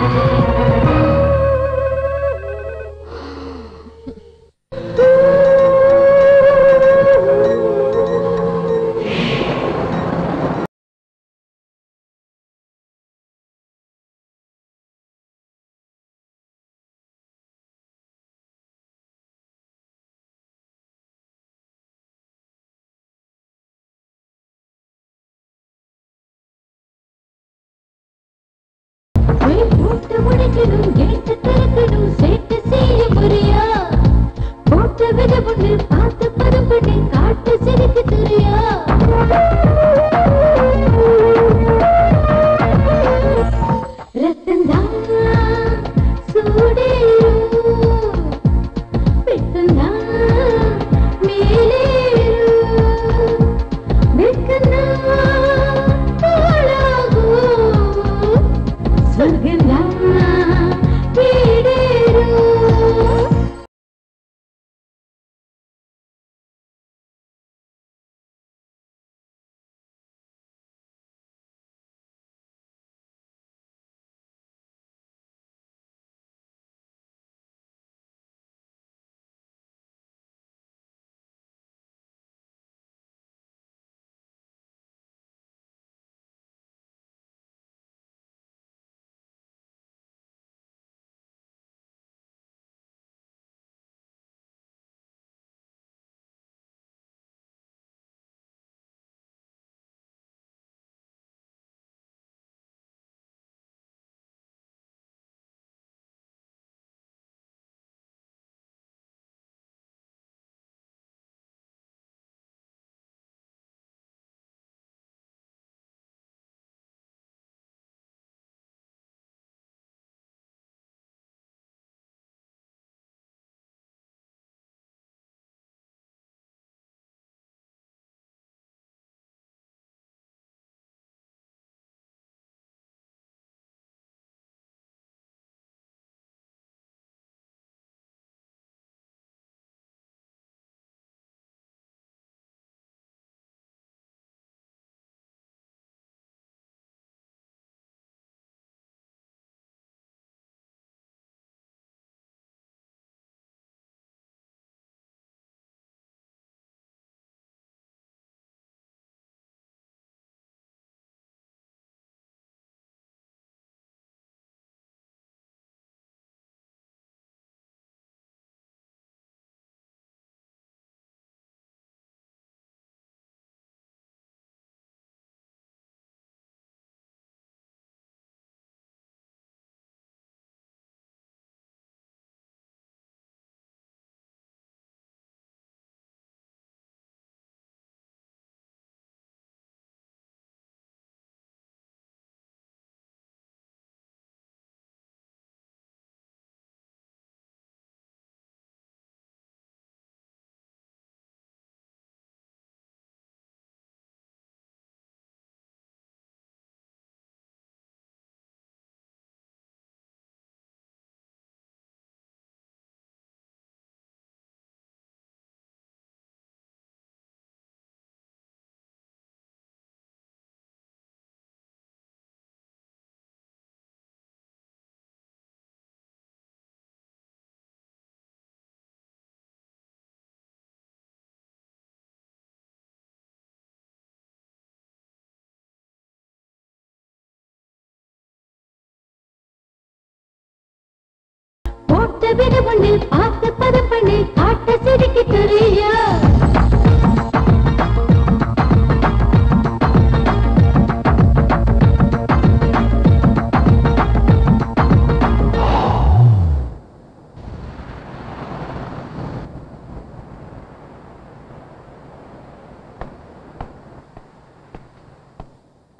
போட்ட விட ஒண்ணு பார்த்து பதம் பண்ணி ஆட்ட சிரிக்கு தெரியா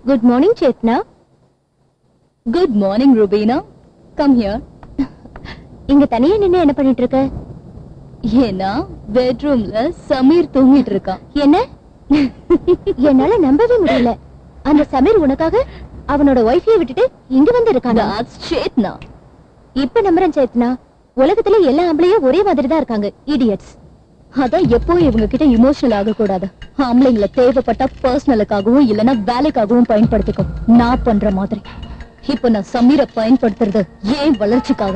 good morning Chetna. Good morning ருபீனா. Come here. இங்க தனியா நின்னு என்ன பண்ணிட்டு இருக்க? ஏன்னா பெட்ரூம்ல சமீர் தூங்கிட்டு இருக்கான். என்ன? என்னால நம்பவே முடியல. அந்த சமீர் உனக்காக அவனோட ஒய்ஃபையை விட்டுட்டு இங்க வந்து இருக்கானா? சேத்னா. இப்ப நம்புறேன் சேத்னா. உலகத்துல எல்லா ஆம்பளையும் ஒரே மாதிரி தான் இருக்காங்க. இடியட்ஸ். அதான் எப்போ இவங்க கிட்ட இமோஷனல் ஆக கூடாது. ஆம்பளைங்களை தேவைப்பட்ட பர்சனலுக்காகவும் இல்லனா வேலைக்காகவும் பயன்படுத்திக்கும். நான் பண்ற மாதிரி. இப்ப நான் சமீரை பயன்படுத்துறது ஏன் வளர்ச்சிக்காக.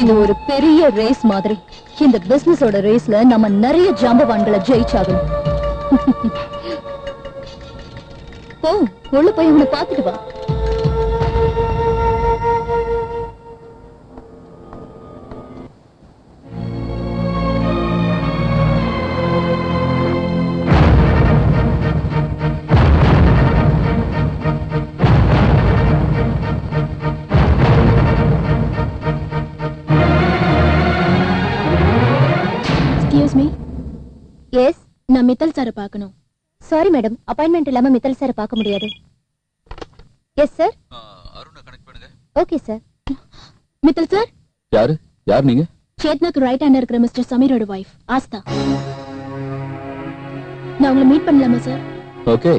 இது ஒரு பெரிய ரேஸ் மாதிரி. இந்த பிசினஸோட ரேஸ்ல நம்ம நிறைய ஜாம்பவான்களை ஜெயிச்சாகணும். போ, உள்ள போய் அவனை பார்த்துட்டு வா. எஸ், நான் மித்தல் சாரை பார்க்கணும். சாரி மேடம், அப்பாயின்மெண்ட் இல்லாம மித்தல் சாரை பார்க்க முடியாது. Yes sir. அருணை கனெக்ட் பண்ணுங்க. Okay sir. மித்தல் சார். யாரு? யார் நீங்க? சேத்னாக்கு ரைட் ஹேண்டா இருக்கிற மிஸ்டர் சமீரோட வைஃப் ஆஸ்தா. நான் உங்களை மீட் பண்ணலாமா sir? Okay.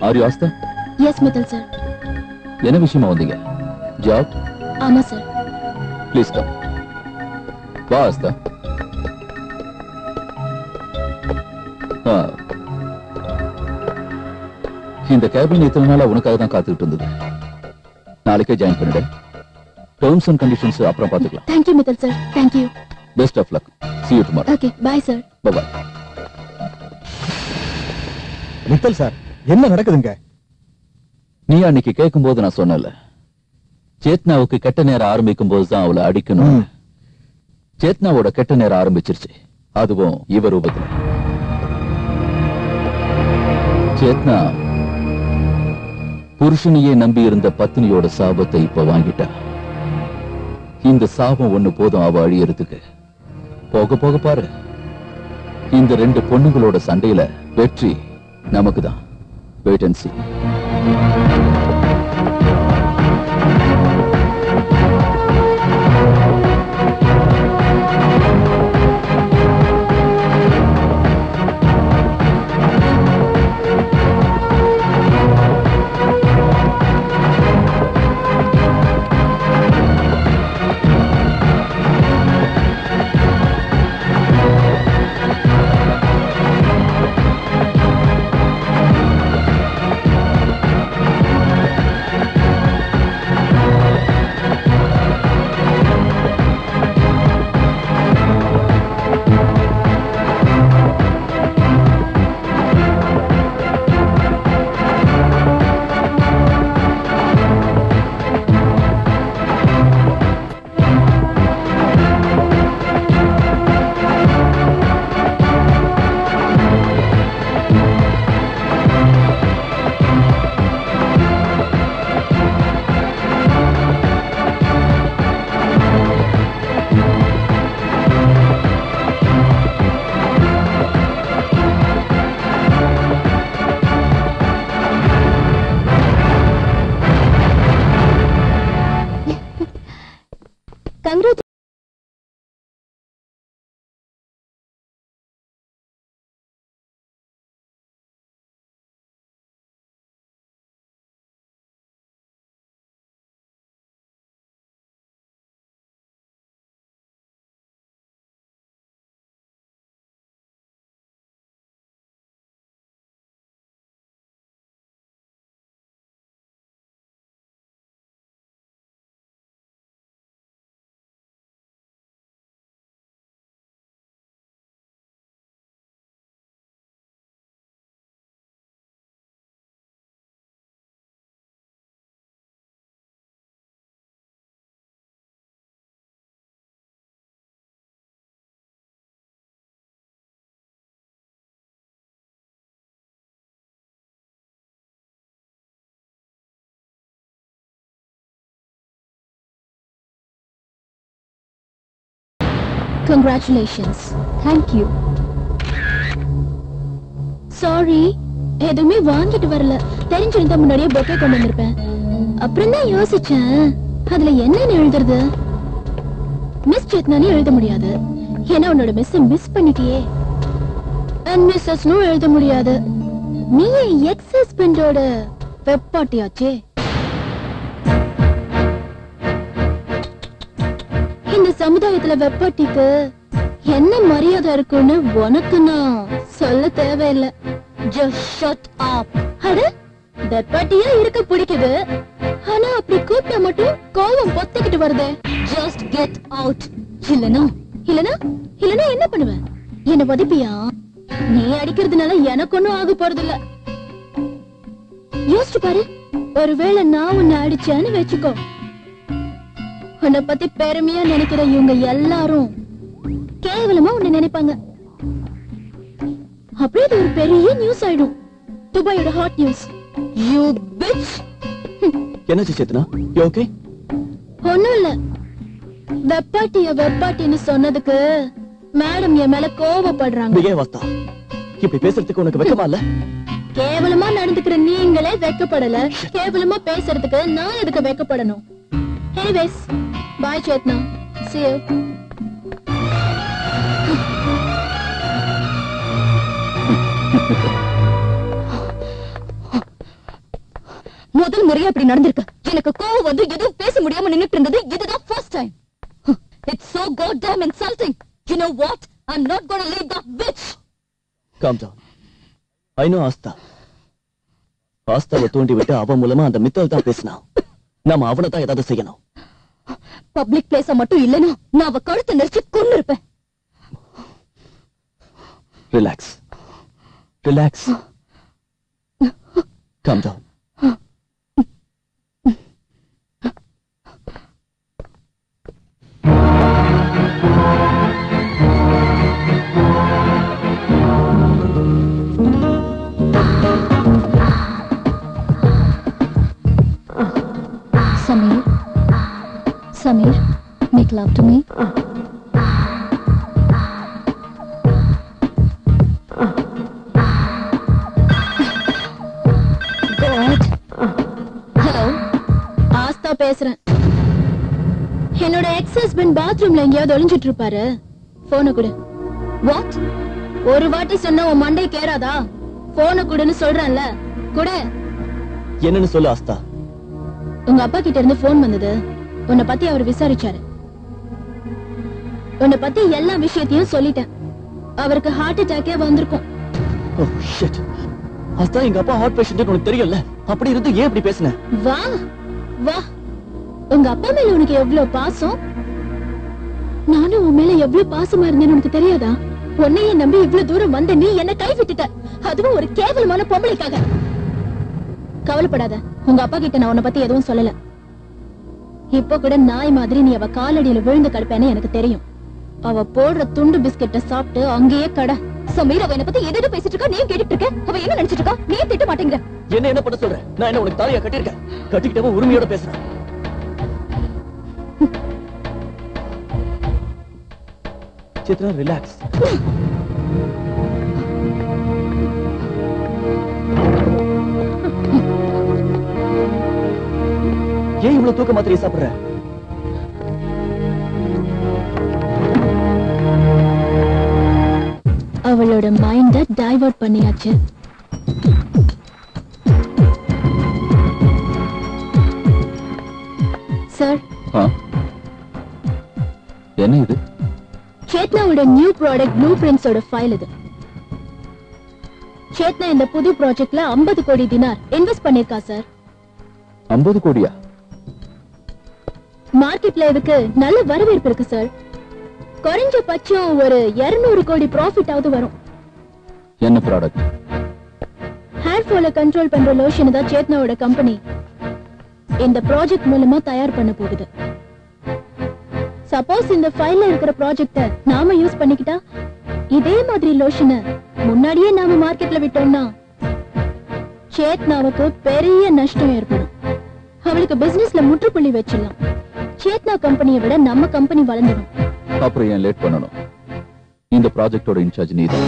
Are you Aastha? Yes Mittal sir. என்ன விஷயமா வந்தீங்க? ஜாப்? ஆமா சார். Please come. வா ஆஸ்தா. இந்த கேபின் இத்தனை நாளா உனக்காக தான் காத்துக்கிட்டு இருந்தது. நாளைக்கே ஜாயின் பண்ணிடு. டர்ம்ஸ் அண்ட் கண்டிஷன்ஸ் அப்புறம் பாத்துக்கலாம். Thank you Mittal sir. Thank you. Best of luck. See you tomorrow. Okay, bye sir. Bye bye. Mittal sir, என்ன நடக்குதுங்க? நீ அன்னைக்கு கேட்கும்போது நான் சொன்னல, சேத்னாவுக்கு கெட்ட நேரம் ஆரம்பிக்கும் போதுதான் அவளை அடிக்கணும். சேத்னாவோட கெட்ட நேரம் ஆரம்பிச்சிருச்சு. அதுவும் இவ ரூபத்துல. சேத்னா புருஷனையே நம்பி இருந்த பத்னியோட சாபத்தை இப்ப வாங்கிட்டா. இந்த சாபம் ஒண்ணு போதும் அவ அழியறதுக்கு. போக போக பாரு, இந்த ரெண்டு பொண்ணுங்களோட சண்டையில வெற்றி நமக்குதான். Wait and see. Congratulations. Thank you. Sorry, எதுவுமே வாங்கிட்டு வரல. தெரிஞ்சிருந்தா முன்னாடியே பொக்கே கொண்டு வந்திருப்பேன். அப்புறம் தான் யோசிச்சேன், அதுல என்னன்னு எழுதுறது? மிஸ் சேத்னானே எழுத முடியாது, ஏன்னா உன்னோட மிஸ் மிஸ் பண்ணிட்டியே. அண்ட் மிஸ்ஸஸ்னும் எழுத முடியாது, நீ எக்ஸ் ஹஸ்பண்டோட வெப் பார்ட்டியாச்சே. இந்த சமுதாயத்துல வெப் பார்ட்டிக்கு என்ன மரியாதை இருக்குன்னு உனக்கு நான் சொல்ல தேவையில்லை. Just shut up. அட, வெப் பார்ட்டியா இருக்க பிடிக்குது, ஆனா அப்படி கூப்பிட்டா மட்டும் கோவம் பொத்திக்கிட்டு வருதே. Just get out. இல்லனா என்ன பண்ணுவ? என்ன வதிப்பியா? நீ அடிக்கிறதுனால எனக்கு ஒண்ணும் ஆக போறது இல்ல. யோசிச்சு பாரு, ஒருவேளை நான் உன்னை அடிச்சேன்னு வச்சுக்கோ, உன்னை பத்தி பெருமையா நினைக்கிற இவங்க எல்லாரும் கேவலமா உன்னை நினைப்பாங்க. அப்படியே அது ஒரு பெரிய நியூஸ் ஆயிடும். துபாயோட ஹாட் நியூஸ். You bitch. என்னாச்சு சேத்னா? You okay? ஒண்ணும் இல்ல. வெப்பாட்டின்னு சொன்னதுக்கு மேடம் என் மேல கோவப்படுறாங்க. பிகே வாஸ்தா, இப்படி பேசுறதுக்கு உனக்கு வெக்கமா இல்ல? கேவலமா நடந்துக்கிற நீங்களே வெக்கப்படல, கேவலமா பேசுறதுக்கு நான் எதுக்கு வெக்கப்படணும்? Anyways, bye Chetna. See you. முதல் முறையா அப்படி நடந்திருக்கு. எனக்கு கோவம் வந்து எதுவும் பேச முடியாம நின்னுட்டு இருந்தது இதுதான் first time. It's so goddamn insulting. You know what? I'm not gonna leave that bitch. Calm down. I know Aastha. ஆஸ்தாவை தூண்டி விட்டு அவன் மூலமா அந்த மித்தல் தான் பேசினான். நாம அவனை தான் ஏதாவது செய்யணும். பப்ளிக் பிளேஸ மட்டும் இல்லைன்னா நான் அவ கழுத்தை நெரிச்சு கொன்னு இருப்பேன். Relax, relax. Calm down. Samir, make love to me. God. Hello, Aastha பேசுறேன். என்னோட எக்ஸ் ஹஸ்பண்ட் பாத்ரூம்ல எங்கேயாவது ஒளிஞ்சிட்டு இருப்பாரு. போன கொடு. What? ஒரு வாட்டி சொன்னா உன் மண்டை கேராதா? போன கொடுன்னு சொல்றேன்ல, கொடு. என்னன்னு சொல்லு ஆஸ்தா. உங்க அப்பா கிட்ட இருந்து போன் வந்தது. உன்னை பத்தி அவர் விசாரிச்சாரு. உன்னை பத்தி எல்லா விஷயத்தையும் சொல்லிட்டேன். அவருக்கு ஹார்ட் அட்டாக்கே வந்திருக்கும். Oh shit. ஆஸ்தா, எங்க அப்பா ஹார்ட் பேஷண்ட் உனக்கு தெரியல. அப்படி இருந்து ஏன் இப்படி பேசுன? வா வா, உங்க அப்பா மேல உனக்கு எவ்வளவு பாசம், நானும் உன் மேல எவ்வளவு பாசமா இருந்தேன்னு உனக்கு தெரியாதா? உன்னையே நம்பி இவ்வளவு தூரம் வந்த நீ என்ன கை விட்டுட்ட, அதுவும் ஒரு கேவலமான பொம்பளைக்காக. கவலைப்படாத, உங்க அப்பா கிட்ட நான் உன்னை பத்தி எதுவும் சொல்லல. இப்ப கூட நாய் மாதிரி நீ அவ காலடியில விழுந்து கிடப்பேன்னு எனக்கு தெரியும். அவ போடுற துண்டு பிஸ்கெட்ட சாப்பிட்டு அங்கேயே கடை. சமீர், அவ என்ன பத்தி எது பேசிட்டு இருக்கா, நீ கேட்டுட்டு இருக்க. அவ என்ன நினைச்சிட்டு இருக்கா, நீ திட்ட மாட்டேங்கிற. என்ன பண்ண சொல்ற? நான் என்ன உனக்கு தாலியா கட்டிருக்கேன்? கட்டிக்கிட்டவ உரிமையோட பேசுறேன். சித்ரா, ரிலாக்ஸ். ஏன் இவ்வளவு தூக்க மாத்திரையை சாப்பிடுற? அவளோட மைண்ட டைவர்ட் பண்ணியாச்சு. சார், என்ன இது? சேத்னாவோட நியூ ப்ராடக்ட் ப்ளூ பிரிண்ட்ஸோட ஃபைல் இது. சேத்னா இந்த புது ப்ராஜெக்ட்ல 50 கோடி தினார் இன்வெஸ்ட் பண்ணிருக்கா சார். 50 கோடியா? மார்க்கெட்ல இதுக்கு நல்ல வரவேற்பு இருக்கு சார். குறைஞ்ச பட்சம் ஒரு 200 கோடி ப்ராஃபிட் ஆவது வரும். என்ன ப்ராடக்ட்? ஹேர் ஃபால கண்ட்ரோல் பண்ற லோஷன் தான் சேத்னாவோட கம்பெனி இந்த ப்ராஜெக்ட் மூலமா தயார் பண்ண போகுது. சப்போஸ் இந்த ஃபைல்ல இருக்கிற ப்ராஜெக்ட நாம யூஸ் பண்ணிக்கிட்டா, இதே மாதிரி லோஷனை முன்னாடியே நாம மார்க்கெட்ல விட்டோம்னா சேத்னாவுக்கு பெரிய நஷ்டம் ஏற்படும். அவளுக்கு பிசினஸ்ல முற்றுப்புள்ளி வச்சிடலாம். சேத்னா கம்பெனியை விட நம்ம கம்பெனி வளர்ந்துடும். அப்புறம் ஏன் லேட் பண்ணணும்? இந்த ப்ராஜெக்டோட இன்சார்ஜ் நீதான்.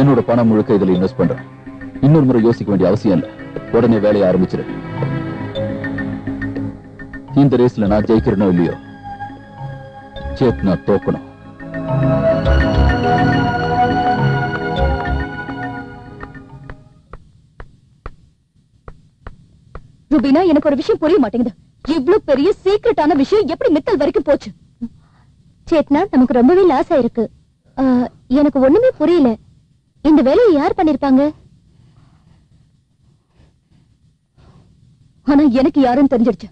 என்னோட பணம் முழுக்க இதுல இன்வெஸ்ட் பண்றேன். இன்னொரு முறை யோசிக்க வேண்டிய அவசியம் இல்ல. உடனே வேலையை ஆரம்பிச்சிரு. இந்த ரேஸ்ல நான் ஜெயிக்கிறனோ இல்லையோ, சேத்னா தோக்கணும். ருபீனா, எனக்கு ஒரு விஷயம் புரிய மாட்டேங்குது. இவ்ளோ பெரிய சீக்ரெட்டான விஷயம் எப்படி மித்தல் வரைக்கும் போச்சு? சேத்னா, நமக்கு ரொம்பவே லாஸ் ஆயிருக்கு. எனக்கு ஒண்ணுமே புரியல. இந்த வேலையை யார் பண்ணிருப்பாங்க? ஆனா எனக்கு யாருன்னு தெரிஞ்சிருச்சு.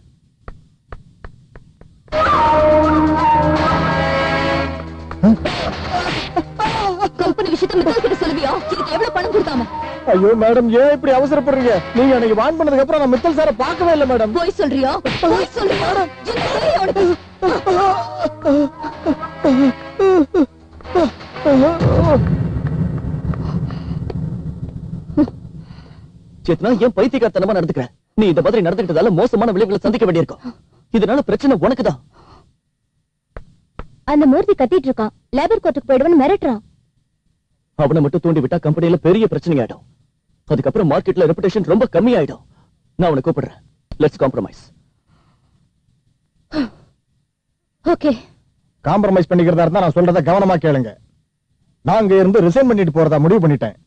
கம்பெனி விஷயத்தை மித்தல் கிட்ட சொல்லுவியா? இதுக்கு எவ்வளவு பணம் கொடுத்தாம? ஐயோ மேடம், ஏன் இப்படி அவசரப்படுறீங்க? நீங்க அன்னைக்கு வான் பண்ணதுக்கு அப்புறம் நான் மித்தல் சாரை பார்க்கவே இல்லை மேடம். போய் சொல்றியா? போய் சொல்றியா? என்ன தைரியம் உனக்கு? சேத்னா, ஏன் பைத்தியக்காரத்தனமா நடந்துக்கிற? நீ இந்த மாதிரி நடந்துக்கிட்டதால மோசமான விளைவுகளை சந்திக்க வேண்டியிருக்கும். இதனால பிரச்சனை உனக்குதான். அந்த மூர்த்தி கத்திட்டு இருக்கான். லேபர் கோர்ட்டுக்கு போயிடுவேன்னு மிரட்டுறான். அவனை மட்டும் தூண்டி விட்டா கம்பெனியில பெரிய பிரச்சனை ஆயிடும். அதுக்கப்புறம் மார்க்கெட்ல ரெபுடேஷன் ரொம்ப கம்மி ஆயிடும். நான் அவனை கூப்பிடுறேன். Let's compromise. ஓகே, காம்ப்ரமைஸ் பண்ணிக்கிறதா இருந்தா நான் சொல்றத கவனமா கேளுங்க. நான் இங்க இருந்து ரிசைன் பண்ணிட்டு போறதா முடிவு பண்ணிட்டேன்.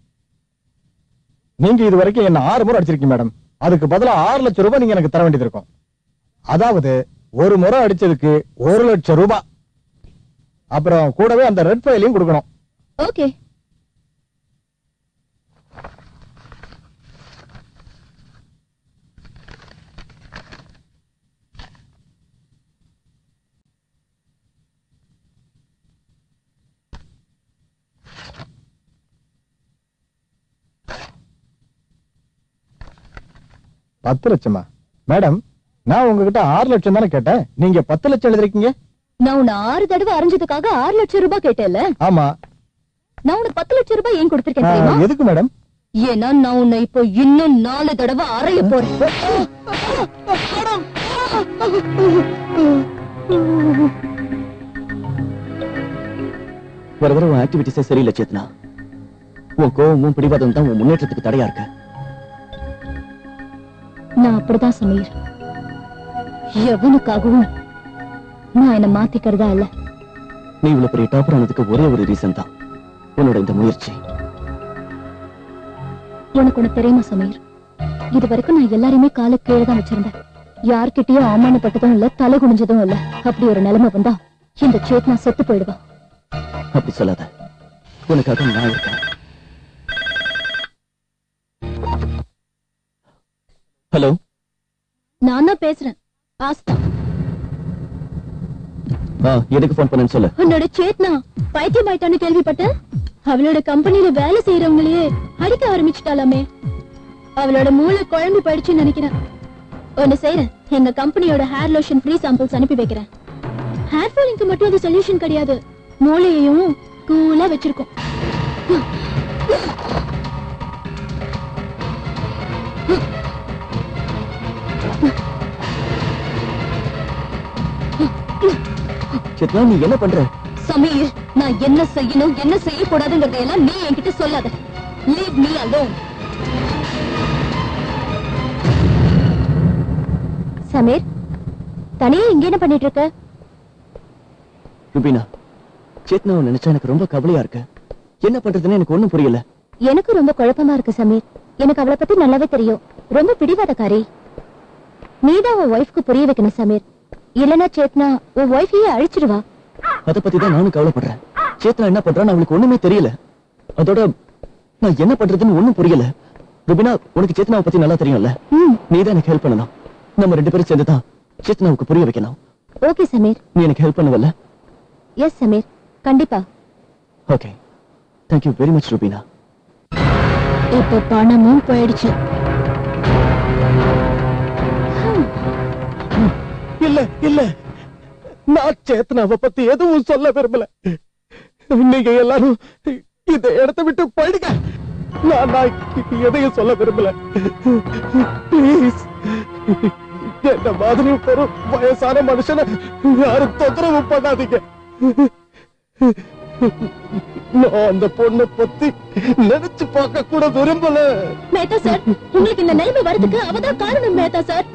நீங்க இது வரைக்கும் என்ன 6 முறை அடிச்சிருக்கீங்க மேடம். அதுக்கு பதிலா 6 லட்சம் ரூபாய் நீங்க எனக்கு தர வேண்டியது இருக்கும். அதாவது ஒரு முறை அடிச்சதுக்கு 1 லட்சம் ரூபாய். அப்புறம் கூடவே அந்த ரெட் ஃபைலையும் கொடுக்கணும். ஓகே. பத்து லட்சமா? மேடம், நான் உங்ககிட்ட 6 லட்சம் தானே கேட்டேன். நீங்க 10 லட்சம் எழுதிருக்கீங்க. நான் உன்னை 6 தடவை அரைஞ்சதுக்காக 6 லட்சம் ரூபாய் கேட்டேன்ல? ஆமா. நான் உனக்கு 10 லட்சம் ரூபாய் ஏன் கொடுத்திருக்கேன் தெரியுமா? எதுக்கு மேடம்? ஏன்னா நான் உன்னை இப்போ இன்னும் 4 தடவை அறைய போறேன். வர வர உன் ஆக்டிவிட்டிஸே சரியில்லை சேத்னா. உன் கோவமும் பிடிவாதம் தான் உன் முன்னேற்றத்துக்கு தடையா இருக்கு. நான் அப்படிதான் சமீர். எவனுக்காகவும் நான் என்ன மாத்திக்கிறதா இல்ல. நீ இவ்வளவு பெரிய டாப்பர் ஆனதுக்கு ஒரே ஒரு ரீசன் தான், உன்னோட இந்த முயற்சி. உனக்கு ஒண்ணு தெரியுமா சமீர்? இது வரைக்கும் நான் எல்லாரையுமே கால கீழே தான் வச்சிருந்தேன். யார்கிட்டயும் அவமானப்பட்டதும் இல்ல, தலை குனிஞ்சதும் இல்ல. அப்படி ஒரு நிலைமை வந்தா இந்த சேத்னா செத்து போயிடுவா. அப்படி சொல்லாத. உனக்காக நான் இருக்கேன். ஹலோ, நான் தான் பேசுறேன். ஆஸ்தா. எதுக்கு போன் பண்ணேன்னு சொல்லு. உன்னோட சேத்னா பைத்தியம் ஆயிட்டான்னு கேள்விப்பட்டேன். அவளோட கம்பெனில வேலை செய்யறவங்களையே அடிக்க ஆரம்பிச்சுட்டாலாமே. அவளோட மூளை குழம்பு போயிடுச்சுன்னு நினைக்கிறேன். ஒன்னு செய்யறேன், எங்க கம்பெனியோட ஹேர் லோஷன் ஃப்ரீ சாம்பிள்ஸ் அனுப்பி வைக்கிறேன். ஹேர் ஃபாலிங்க்கு மட்டும் அது சொல்யூஷன் கிடையாது, மூளையையும் கூலா வச்சிருக்கோம். சேத்னா, நீ என்ன பண்ற? சமீர், நான் என்ன செய்யணும் என்ன செய்யக்கூடாதுங்கறதையெல்லாம் நீ என்கிட்ட சொல்லாத. Leave me alone. சமீர், தனியா இங்க என்ன பண்ணிட்டு இருக்க? ருபீனா, சேத்னாவை நினைச்சா எனக்கு ரொம்ப கவலையா இருக்கு. என்ன பண்றதுன்னு எனக்கு ஒண்ணும் புரியல. எனக்கு ரொம்ப குழப்பமா இருக்கு சமீர். எனக்கு அவளை பத்தி நல்லாவே தெரியும். ரொம்ப பிடிவாதக்காரி. நீதான் உன் ஒய்ஃப்க்கு புரிய வைக்கணும் சமீர். இல்லனா சேத்னா உன் ஒய்ஃபையே அழிச்சிடுவா. அத பத்தி தான் நானும் கவலைப்படுறேன். சேத்னா என்ன பண்றான்னு அவளுக்கு ஒண்ணுமே தெரியல. அதோட நான் என்ன பண்றதுன்னு ஒண்ணும் புரியல. ருபீனா, உனக்கு சேத்னாவை பத்தி நல்லா தெரியும்ல? நீதான் எனக்கு ஹெல்ப் பண்ணணும். நம்ம 2 பேரும் சேர்ந்து தான் சேத்னாவுக்கு புரிய வைக்கணும். ஓகே சமீர். நீ எனக்கு ஹெல்ப் பண்ணுவல்ல? எஸ் சமீர், கண்டிப்பா. Okay, thank you very much Rubina. இப்ப பணமும் போயிடுச்சு. இல்ல இல்ல, நான் சேத்னாவை பத்தி எதுவும் சொல்ல விரும்பல. நீங்க எல்லாரும் இந்த இடத்தை விட்டு போயிடுங்க. நான் எதையும் சொல்ல விரும்பல. ப்ளீஸ், என்ன மாதிரி ஒரு வயசான மனுஷனை யாரும் தொந்தரவு பண்ணாதீங்க. நான் அந்த பொண்ணை பத்தி நினைச்சு பார்க்க கூட விரும்பல. மேத்தா சார், உங்களுக்கு இந்த நிலைமை வரதுக்கு அவதான் காரணம் மேத்தா சார்.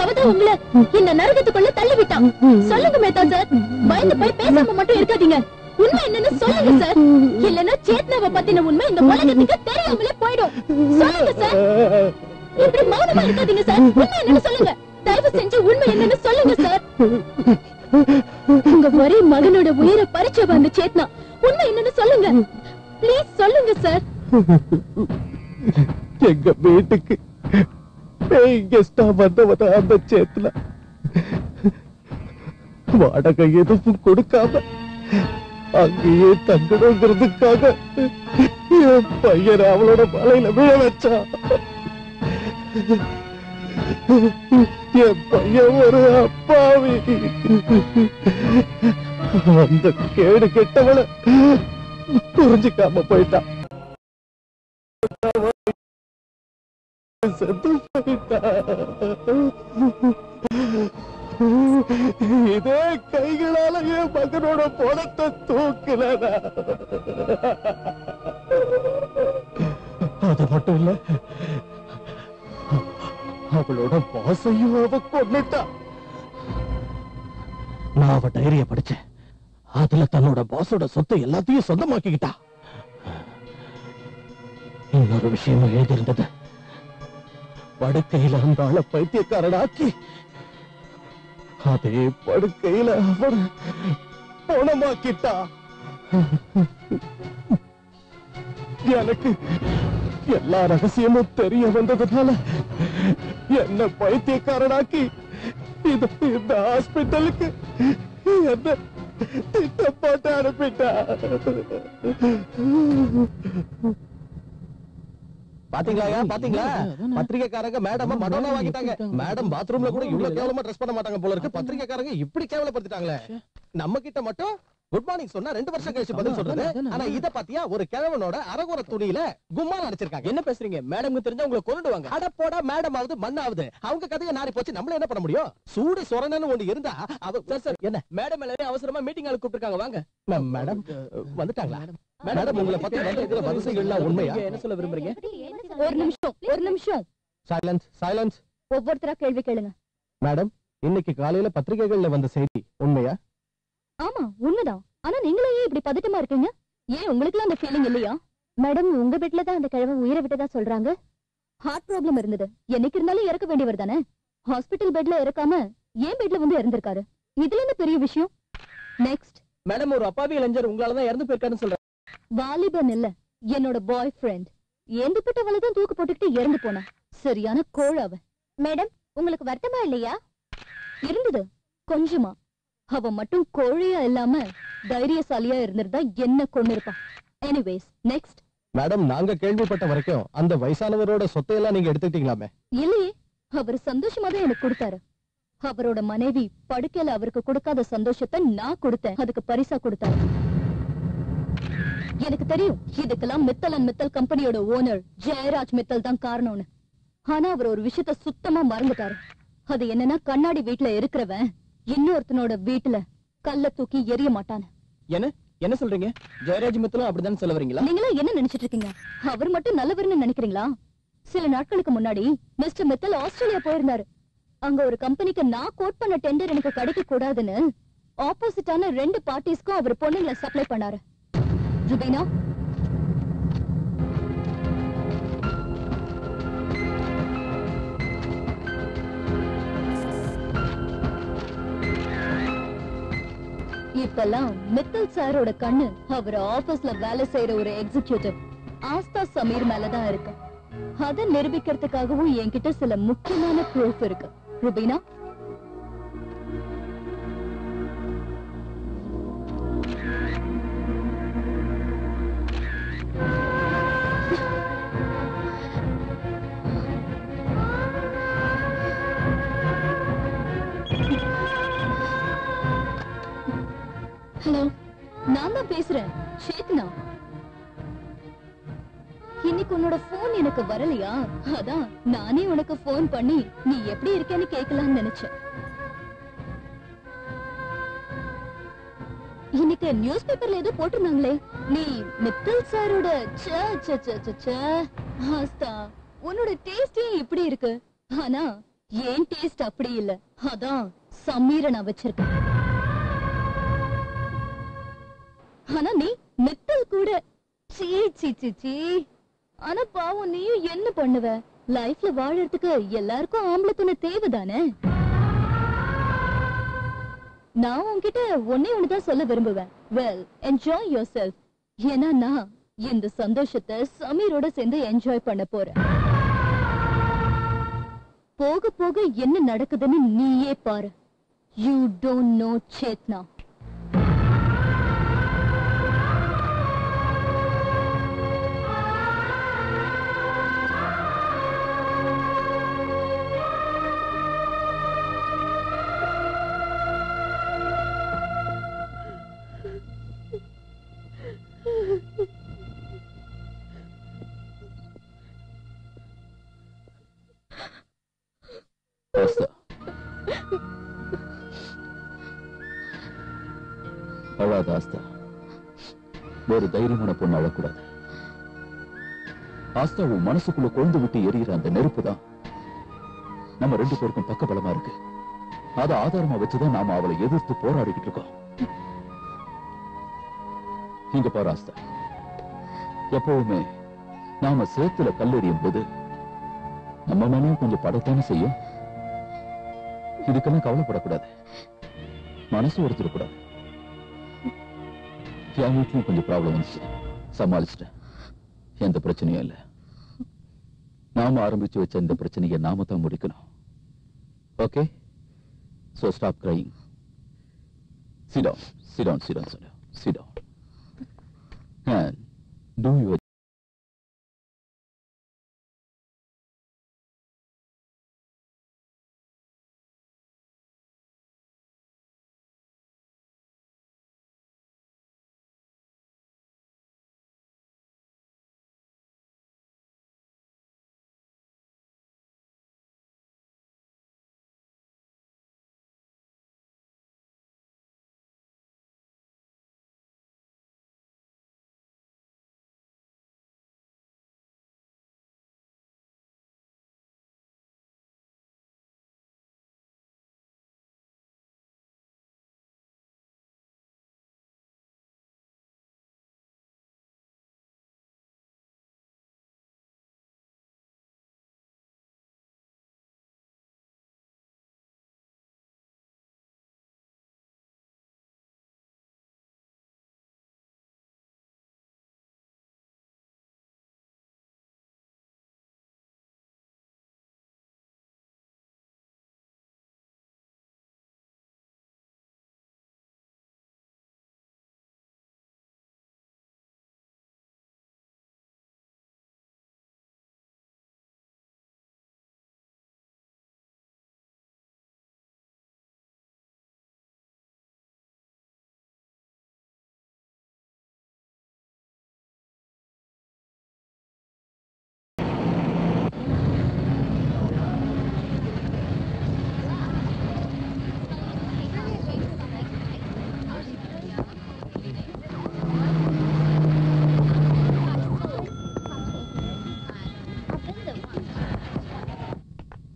அவதான் உங்களை இந்த நரகத்துக்குள்ள தள்ளி விட்டான். சொல்லுங்க மேத்தா சார், பயந்து போய் பேசாம மட்டும் இருக்காதீங்க. உண்மை என்னன்னு சொல்லுங்க சார். இல்லன்னா சேத்னாவை பத்தின உண்மை இந்த உலகத்துக்கு தெரியாமலே போயிடும். சொல்லுங்க சார். இப்படி மௌனமா இருக்காதீங்க சார். உண்மை என்னன்னு சொல்லுங்க. தயவு செஞ்சு உண்மை என்னன்னு சொல்லுங்க சார். உங்க ஒரே மகனோட உயிரை பறிச்சவ அந்த சேத்னா. உண்மை என்னன்னு சொல்லுங்க. ப்ளீஸ் சொல்லுங்க சார். எங்க வீட்டுக்கு கெஸ்டா வந்தவத அந்த சேத்னா வாடகை எதுவும் கொடுக்காம அங்கேயே தங்கணுங்கிறதுக்காக என் பையன் அவளோட மலையில விழ வச்சான். என் பையன் ஒரு அப்பாவி. அந்த கேடு கெட்டவள புரிஞ்சுக்காம போயிட்டான். செத்து போயிட்டா. இதே கைகளால என் மகனோட பணத்தை தூக்கல. அது மட்டும் இல்ல, அவளோட பாசையும் அவ கொண்டுட்டா. நான் அவ டைரிய படிச்சேன். அதுல தன்னோட பாஸோட சொத்தை எல்லாத்தையும் சொந்தமாக்கிக்கிட்டா. இன்னொரு விஷயமும் எழுதியிருந்தது. படுக்கையில அந்த ஆளை பைத்தியக்காரனாக்கி அதே படுக்கையில அவன் பணமாக்கிட்டா. எனக்கு எல்லா ரகசியமும் தெரிய வந்ததுனால என்ன பைத்தியக்காரனாக்கி இந்த ஹாஸ்பிட்டலுக்கு என்ன திட்டம் போட்டு அனுப்பிட்டா. பாத்தீங்களா பாத்தீங்களா, பத்திரிகைக்காரங்க மேடம் மடோனா வாங்கிட்டாங்க. மேடம் பாத்ரூம்ல கூட இவ்வளவு கேவலமா ட்ரெஸ் பண்ண மாட்டாங்க போல இருக்கு. பத்திரிகைக்காரங்க இப்படி கேவலப்படுத்திட்டாங்களே. நம்ம கிட்ட மட்டும் குட் மார்னிங் சொன்னா 2 வருஷம் கழிச்சு பதில் சொல்றது. ஆனா இத பாத்தியா, ஒரு கிழவனோட அரகுற துணியில கும்மால அடிச்சிருக்காங்க. என்ன பேசுறீங்க? மேடம்க்கு தெரிஞ்சா உங்களை கொன்னுடுவாங்க. அட போடா, மேடம் ஆகுது மண்ணாவது. அவங்க கதையை நாரி போச்சு, நம்மள என்ன பண்ண முடியும்? சூடு சொரணன்னு ஒண்ணு இருந்தா சார் என்ன மேடம் எல்லாரும் அவசரமா மீட்டிங் ஆளு கூப்பிட்டுருக்காங்க. வாங்க மேடம் வந்துட்டாங்களா? மேடம் உங்களை பத்தி வந்த வரிசைகள்லாம் உண்மையா? என்ன சொல்ல விரும்புறீங்க? ஒரு நிமிஷம். சைலன்ஸ். ஒவ்வொருத்தரா கேள்வி கேளுங்க. மேடம், இன்னைக்கு காலையில பத்திரிகைகள்ல வந்த செய்தி உண்மையா? ஆமா, உண்மைதான். ஆனா நீங்களே ஏன் இப்படி பதட்டமா இருக்கீங்க? ஏன் உங்களுக்கு அந்த ஃபீலிங் இல்லையா? மேடம், உங்க பெட்ல தான் அந்த கிழவன் உயிரை விட்டதா சொல்றாங்க. ஹார்ட் ப்ராப்ளம் இருந்தது. என்னைக்கு இருந்தாலும் இறக்க வேண்டியவர் தானே. ஹாஸ்பிட்டல் பெட்ல இறக்காம ஏன் பெட்ல வந்து இறந்திருக்காரு. இதுல என்ன பெரிய விஷயம்? நெக்ஸ்ட். மேடம், ஒரு அப்பாவி இளைஞர் உங்களாலதான் இறந்து போயிருக்காருன்னு சொல்றேன். வாலிபன் இல்ல, என்னோட பாய் ஃப்ரெண்ட். எந்தப்பட்டவளை தான் தூக்கு போட்டுக்கிட்டு இறந்து போனா. சரியான கோழாவ. மேடம், உங்களுக்கு வருத்தமா இல்லையா? இருந்தது கொஞ்சமா. அவ மட்டும் கோழையா இல்லாம தைரியசாலியா இருந்திருந்தா என்ன கொண்டு இருப்பான். Anyways, next. மேடம், நாங்க கேள்விப்பட்ட வரைக்கும் அந்த வயசானவரோட சொத்தையெல்லாம் நீங்க எடுத்துக்கிட்டீங்களாமே? இல்லையே, அவர் சந்தோஷமா தான் எனக்கு கொடுத்தாரு. அவரோட மனைவி படுக்கையில அவருக்கு கொடுக்காத சந்தோஷத்தை நான் கொடுத்தேன். அதுக்கு பரிசா கொடுத்தாரு. எனக்கு தெரியும் இதுக்கெல்லாம் மித்தல் அண்ட் மித்தல் கம்பெனியோட ஓனர் ஜெயராஜ் மித்தல் தான் காரணம்னு. ஆனா அவர் ஒரு விஷயத்த சுத்தமா மறந்துட்டாரு. அது என்னன்னா, கண்ணாடி வீட்டுல இருக்கிறவன் இன்னொருத்தனோட வீட்டுல கல்ல தூக்கி எரிய மாட்டான்னு. என்ன சொல்றீங்க? ஜெயராஜ் மித்தலும் அப்படிதான் சொல்ல வரீங்களா? நீங்களா என்ன நினைச்சிட்டு இருக்கீங்க? அவர் மட்டும் நல்லவர்னு நினைக்கிறீங்களா? சில நாட்களுக்கு முன்னாடி மிஸ்டர் மித்தல் ஆஸ்திரேலியா போயிருந்தாரு. அங்க ஒரு கம்பெனிக்கு நான் கோட் பண்ண டெண்டர் எனக்கு கிடைக்க கூடாதுன்னு ஆப்போசிட்டான 2 பார்ட்டிஸ்க்கும் அவர் பொண்ணுங்களை சப்ளை பண்ணாரு. ருபீனா, இப்பெல்லாம் மித்தல் சாரோட கண்ணு அவர் ஆபீஸ்ல வேலை செய்யற ஒரு எக்ஸிகியூட்டிவ் ஆஸ்தா சமீர் மேலதான் இருக்கு. அதை நிரூபிக்கிறதுக்காகவும் என்கிட்ட சில முக்கியமான ப்ரூஃப் இருக்கு. ருபீனா, ஹலோ, நான் தான் பேசுறேன், சேத்னா. இன்னைக்கு உன்னோட போன் எனக்கு வரலையா? அதான் நானே உனக்கு போன் பண்ணி நீ எப்படி இருக்கேன்னு கேட்கலாம்னு நினைச்சேன். இன்னைக்கு நியூஸ் பேப்பர்ல ஏதோ போட்டிருந்தாங்களே, நீ மித்தல் சாரோட ஆஸ்தா. உன்னோட டேஸ்டே இப்படி இருக்கு, ஆனா ஏன் டேஸ்ட் அப்படி இல்ல. அதான் சமீர நான் வச்சிருக்கேன். ஆனா நீ மித்தல் கூட சீ சீ சீ சீ. ஆனா பாவம், நீயும் என்ன பண்ணுவ? லைஃப்ல வாழறதுக்கு எல்லாருக்கும் ஆம்பளை துணை தேவைதானே. நான் உன்கிட்ட ஒன்னே ஒண்ணுதான் சொல்ல விரும்புவேன். Well, enjoy your self. ஏன்னா நான் இந்த சந்தோஷத்தை சமீரோட சேர்ந்து என்ஜாய் பண்ண போறேன். போக போக என்ன நடக்குதுன்னு நீயே பாரு. You don't know Chetna. அழாத ஆஸ்தா. ஒரு தைரியமான பொண்ணு அழக்கூடாது. ஆஸ்தா, உன் மனசுக்குள்ள கொண்டு விட்டு எரியிற அந்த நெருப்பு தான் நம்ம 2 பேருக்கும் பக்க பலமா இருக்கு. அதை ஆதாரமா வச்சுதான் நாம அவளை எதிர்த்து போராடிக்கிட்டு இருக்கோம். இங்க பாரு ஆஸ்தா, எப்பவுமே நாம சேத்துல கல்லெறியும் போது நம்ம மேலேயும் கொஞ்சம் படத்தானே செய்யும். இதுக்கெல்லாம் கவலைப்படக்கூடாது, மனசு ஒருத்தரக்கூடாது. என் வீட்லயும் கொஞ்சம் ப்ராப்ளம் வந்துச்சு, சமாளிச்சிட்டேன். எந்த பிரச்சனையும் இல்ல. நாம ஆரம்பிச்சு வச்ச இந்த பிரச்சனையை நாம தான் முடிக்கணும். Okay, so stop crying. Sit down, sit down, sit down, sit down, sit down. And do your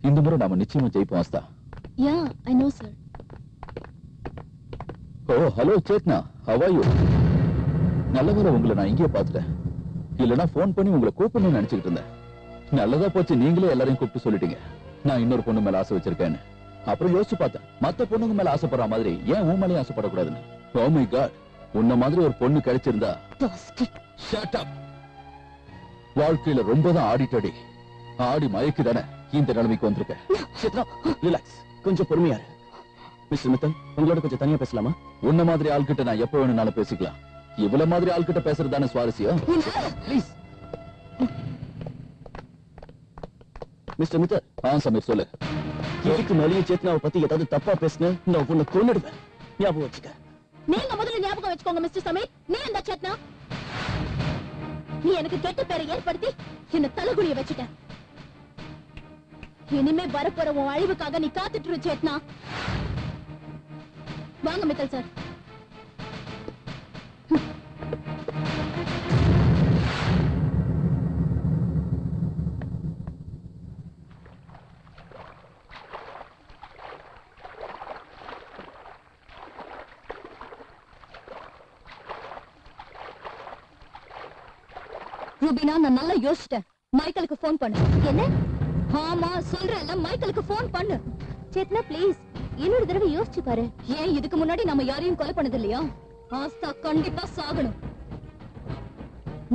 இந்த முறை நாம நிச்சயமா ஜெயிப்போம் Aastha. Yeah, I know, sir. Oh, hello Chetna, how are you? நல்லவேளை உங்களை நான் இங்கேயே பார்த்துட்டேன். இல்லனா போன் பண்ணி உங்களை கூப்பிடணும்னு நினைச்சுக்கிட்டு இருந்தேன். நல்லதா போச்சு, நீங்களே எல்லாரையும் கூப்பிட்டு சொல்லிட்டீங்க நான் இன்னொரு பொண்ணு மேல ஆசை வச்சிருக்கேன்னு. அப்புறம் யோசிச்சு பார்த்தேன், மத்த பொண்ணுங்க மேல ஆசைப்படுற மாதிரி ஏன் உன் மேலேயும் ஆசைப்படக்கூடாதுன்னு. Oh my God, உன்ன மாதிரி ஒரு பொண்ணு கிடைச்சிருந்தா. Shut up. வாழ்க்கையில ரொம்பதான் ஆடிட்டடி, ஆடி மயக்கி தானே இந்த நிலைமைக்கு வந்திருக்கேன். ரிலாக்ஸ், கொஞ்சம் பொறுமையா இரு. மிஸ்டர் மித்தல், உங்களோட கொஞ்சம் தனியா பேசலாமா? உன்ன மாதிரி ஆள்கிட்ட நான் எப்ப வேணும்னாலும் பேசிக்கலாம். இவ்வளவு மாதிரி ஆள்கிட்ட பேசுறது தானே சுவாரஸ்யம். ப்ளீஸ். மிஸ்டர் மித்தல். சமீர் சொல்லு. இதுக்கு மேலேயே சேத்னாவை பத்தி ஏதாவது தப்பா பேசுன நான் உன்னை கொன்னுடுவேன். ஞாபகம் வச்சுக்க. நீங்க முதல்ல ஞாபகம் வச்சுக்கோங்க மிஸ்டர் சமீர். நீ அந்த சேத்னா நீ எனக்கு கெட்ட பேரை ஏற்படுத்தி என்ன தலைகுனிய வச்சுட்ட. இனிமே வரப்போற உன் அழிவுக்காக நீ காத்துட்டு இரு சேத்னா. வாங்க மித்தல் சார். ரூபினா, நான் நல்லா யோசிச்சிட்டேன். மைக்கேலுக்கு போன் பண்ணு. என்ன? ஆமா சொல்றேன்ல, மைக்கேலுக்கு போன் பண்ணு. சேத்னா ப்ளீஸ் இன்னொரு தடவை யோசிச்சு பாரு. ஏன் இதுக்கு முன்னாடி நம்ம யாரையும் கொலை பண்ணது இல்லையா? ஆஸ்தா கண்டிப்பா சாகணும்.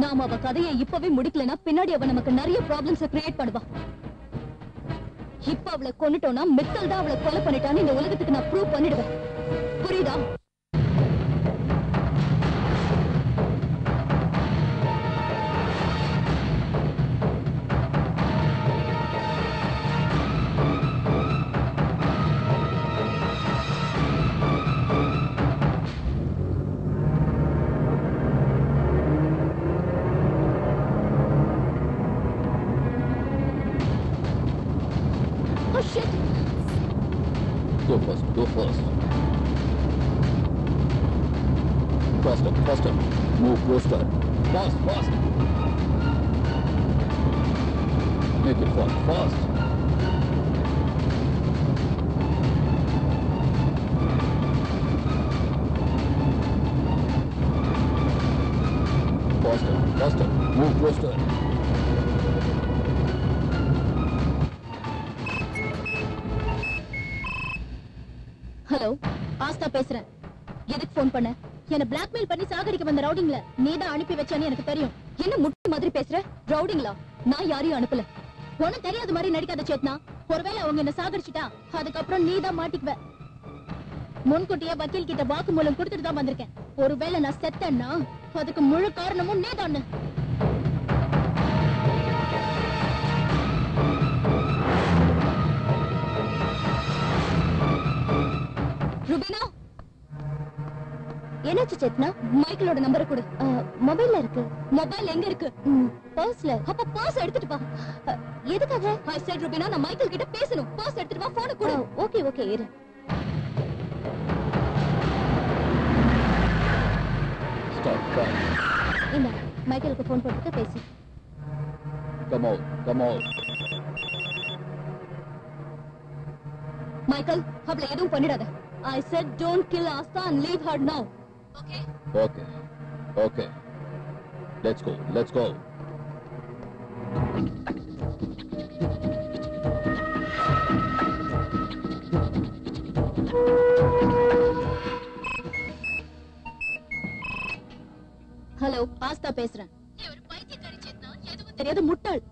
நாம அவ கதையை இப்பவே முடிக்கலனா பின்னாடி அவ நமக்கு நிறைய ப்ராப்ளம்ஸ் கிரியேட் பண்ணுவா. இப்ப அவளை கொன்னுட்டோம்னா மித்தல் தான் அவளை கொலை பண்ணிட்டான்னு இந்த உலகத்துக்கு நான் ப்ரூவ் பண்ணிடுவேன். புரியுதா? Oh shit! Go first, go first. Faster, faster. Move closer. Fast, fast. Make it fast, fast. Faster, faster. Move closer. Hello, Aastha பேசுறேன். எதுக்கு போன் பண்ண? என்ன பிளாக்மெயில் பண்ணி சாகடிக்க வந்த ரவுடிங்ல நீதான் அனுப்பி வச்சான்னு எனக்கு தெரியும். என்ன முட்டை மாதிரி பேசுற? ரவுடிங்களா? நான் யாரையும் அனுப்பல. உனக்கு தெரியாத மாதிரி நடிக்காத சேத்னா. ஒருவேளை அவங்க என்ன சாகடிச்சுட்டா அதுக்கப்புறம் நீதான் மாட்டிக்குவ. முன்கூட்டியே வக்கீல் கிட்ட வாக்குமூலம் கொடுத்துட்டு தான் வந்திருக்கேன். ஒருவேளை நான் செத்தேன்னா அதுக்கு முழு காரணமும் நீதான். ருபினா, என்னாச்சு சேத்னா? மைக்கேலோட நம்பரை கொடு. மொபைல்ல இருக்கு. மொபைல் எங்க இருக்கு? பர்ஸ்ல. அப்ப பர்ஸ் எடுத்துட்டு வா. எதுக்காக? ஐ செட் ருபினா, நான் மைக்கேல் கிட்ட பேசணும். பர்ஸ் எடுத்துட்டு வா, போன் கொடு. ஓகே ஓகே இரு. Stop, stop. இந்த மைக்கேலுக்கு போன் போட்டு பேசு. Come out, come out. Michael, அவளை எதுவும் பண்ணிடாத. I said don't kill Asta and leave her now. Okay? Okay, okay. Let's go, let's go. Hello, Aastha பேசுறேன். நீ ஒரு பைத்தியக்காரி சேத்னா, எதுவும் தெரியாத முட்டாள்.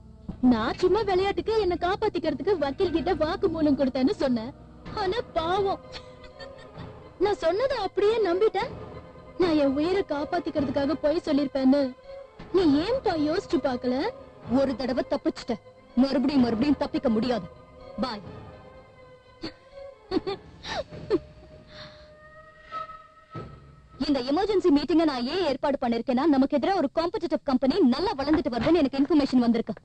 நான் சும்மா விளையாட்டுக்கு என்ன காப்பாத்திக்கிறதுக்கு வக்கீல் கிட்ட வாக்குமூலம் கொடுத்தேன்னு சொன்னேன். ஆனா பாவம், நான் சொன்னதை அப்படியே நம்பிட்டேன். நான் என் உயிரை காப்பாத்திக்கிறதுக்காக போய் சொல்லிருப்பேன்னு நீ ஏன்பா யோசிச்சு பாக்கல? ஒரு தடவை தப்பிச்சிட்ட, மறுபடியும் மறுபடியும் தப்பிக்க முடியாது. பாய். இந்த எமர்ஜென்சி மீட்டிங்க நான் ஏன் ஏற்பாடு பண்ணிருக்கேன்னா, நமக்கு எதிராக ஒரு காம்படிட்டிவ் கம்பெனி நல்லா வளர்ந்துட்டு வருதுன்னு எனக்கு இன்ஃபர்மேஷன் வந்திருக்கு.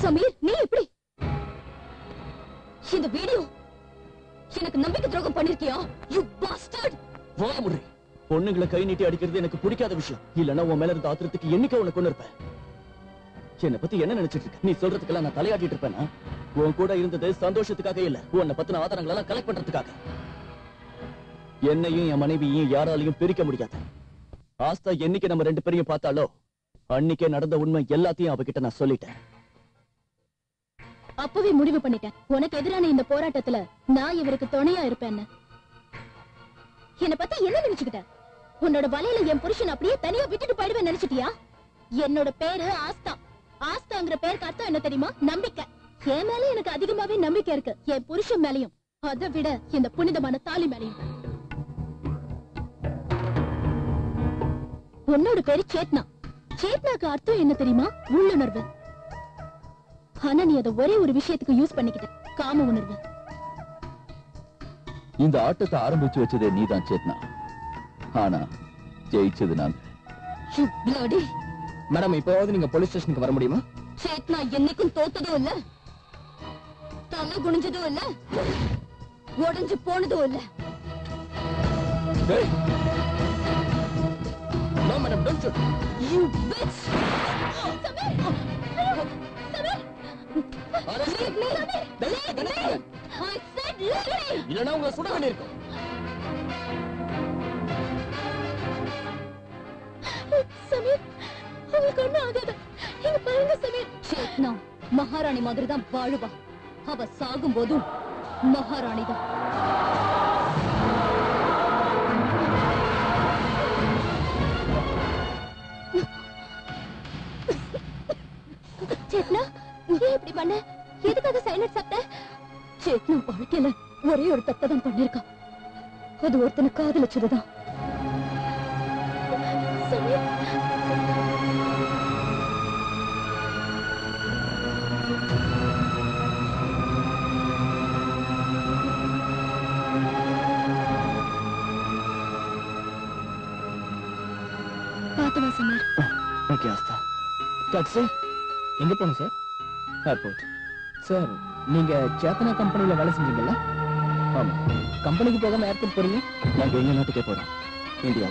சமீர், நீ எப்படி இந்த வீடியோ எனக்கு நம்பிக்கை துரோகம் பண்ணிருக்கியா? You bastard! வாய முடி. பொண்ணுங்களை கை நீட்டி அடிக்கிறது எனக்கு பிடிக்காத விஷயம். இல்லன்னா உன் மேல இருந்த ஆத்திரத்துக்கு என்னைக்கு உனக்கு கொண்டு இருப்பேன். என்னை பத்தி என்ன நினைச்சிட்டு இருக்க? நீ சொல்றதுக்கெல்லாம் நான் தலையாட்டிட்டு இருப்பேனா? உன் கூட இருந்தது சந்தோஷத்துக்காக இல்ல, உன்னை பத்தின ஆதாரங்கள் எல்லாம் கலெக்ட் பண்றதுக்காக. என்னையும் என் மனைவியையும் யாராலையும் பிரிக்க முடியாது. ஆஸ்தா என்னைக்கு நம்ம ரெண்டு பேரையும் பார்த்தாலோ அன்னைக்கே நடந்த உண்மை எல்லாத்தையும் அவகிட்ட நான் சொல்லிட்டேன். அப்பவே முடிவு பண்ணிட்டேன், உனக்கு எதிரான இந்த போராட்டத்துல நான் இவருக்கு துணையா இருப்பேன்னு. என்னை பத்தி என்ன நினைச்சுக்கிட்ட? உன்னோட வலையில என் புருஷன் அப்படியே தனியா விட்டுட்டு போயிடுவேன் நினைச்சிட்டியா? என்னோட பேரு ஆஸ்தா. ஆஸ்தாங்கிற பேருக்கு அர்த்தம் என்ன தெரியுமா? நம்பிக்கை. என் மேல எனக்கு அதிகமாவே நம்பிக்கை இருக்கு, என் புருஷன் மேலயும், அதை விட இந்த புனிதமான தாலி மேலயும். உன்னோட பேரு சேத்னா. சேத்னாக்கு அர்த்தம் என்ன தெரியுமா? உள்ளுணர்வு. ஆனா நீ அதை ஒரே ஒரு விஷயத்துக்கு யூஸ் பண்ணிக்கிட்ட, காம உணர்வு. இந்த ஆட்டத்தை ஆரம்பிச்சு வச்சதே நீதான் சேத்னா, ஆனா ஜெயிச்சது நாங்க. மேடம், இப்போவாவது நீங்க போலீஸ் ஸ்டேஷனுக்கு வர முடியுமா? சேத்னா என்னைக்கும் தோத்ததும் இல்ல, தலை குனிஞ்சதும் இல்ல, உடைஞ்சு போனதும் இல்ல. No, madam, don't shoot. You bitch! Samir! Samir! Leave me! Leave me! I said leave me! இல்லனா உங்களை சுட வேண்டியிருக்கும். சமீர், அவளுக்கு ஒண்ணும் ஆகாது. இங்க பாருங்க சமீர். சேத்னா மகாராணி மாதிரி தான் வாழுவா. அவ சாகும் போதும் மகாராணி தான். சேத்னா, ஏன் இப்படி பண்ண? எதுக்காக சைலண்ட் சாப்பிட்ட? சேத்னா வாழ்க்கையில ஒரே ஒரு தப்பை தான் பண்ணிருக்கான். அது ஒருத்தனை காதலிச்சதுதான். சமீர், பாத்துவா சமீர். ஓகே ஆஸ்தா. டாக்ஸி எங்க போகணும் சார்? ஏர்போர்ட். சார், நீங்க சேத்தனா கம்பெனில வேலை செஞ்சீங்கல்ல? ஆமா. கம்பெனிக்கு போகாம ஏர்போர்ட் போறீங்க? நாங்க எங்க நாட்டுக்கே போறோம், இந்தியா.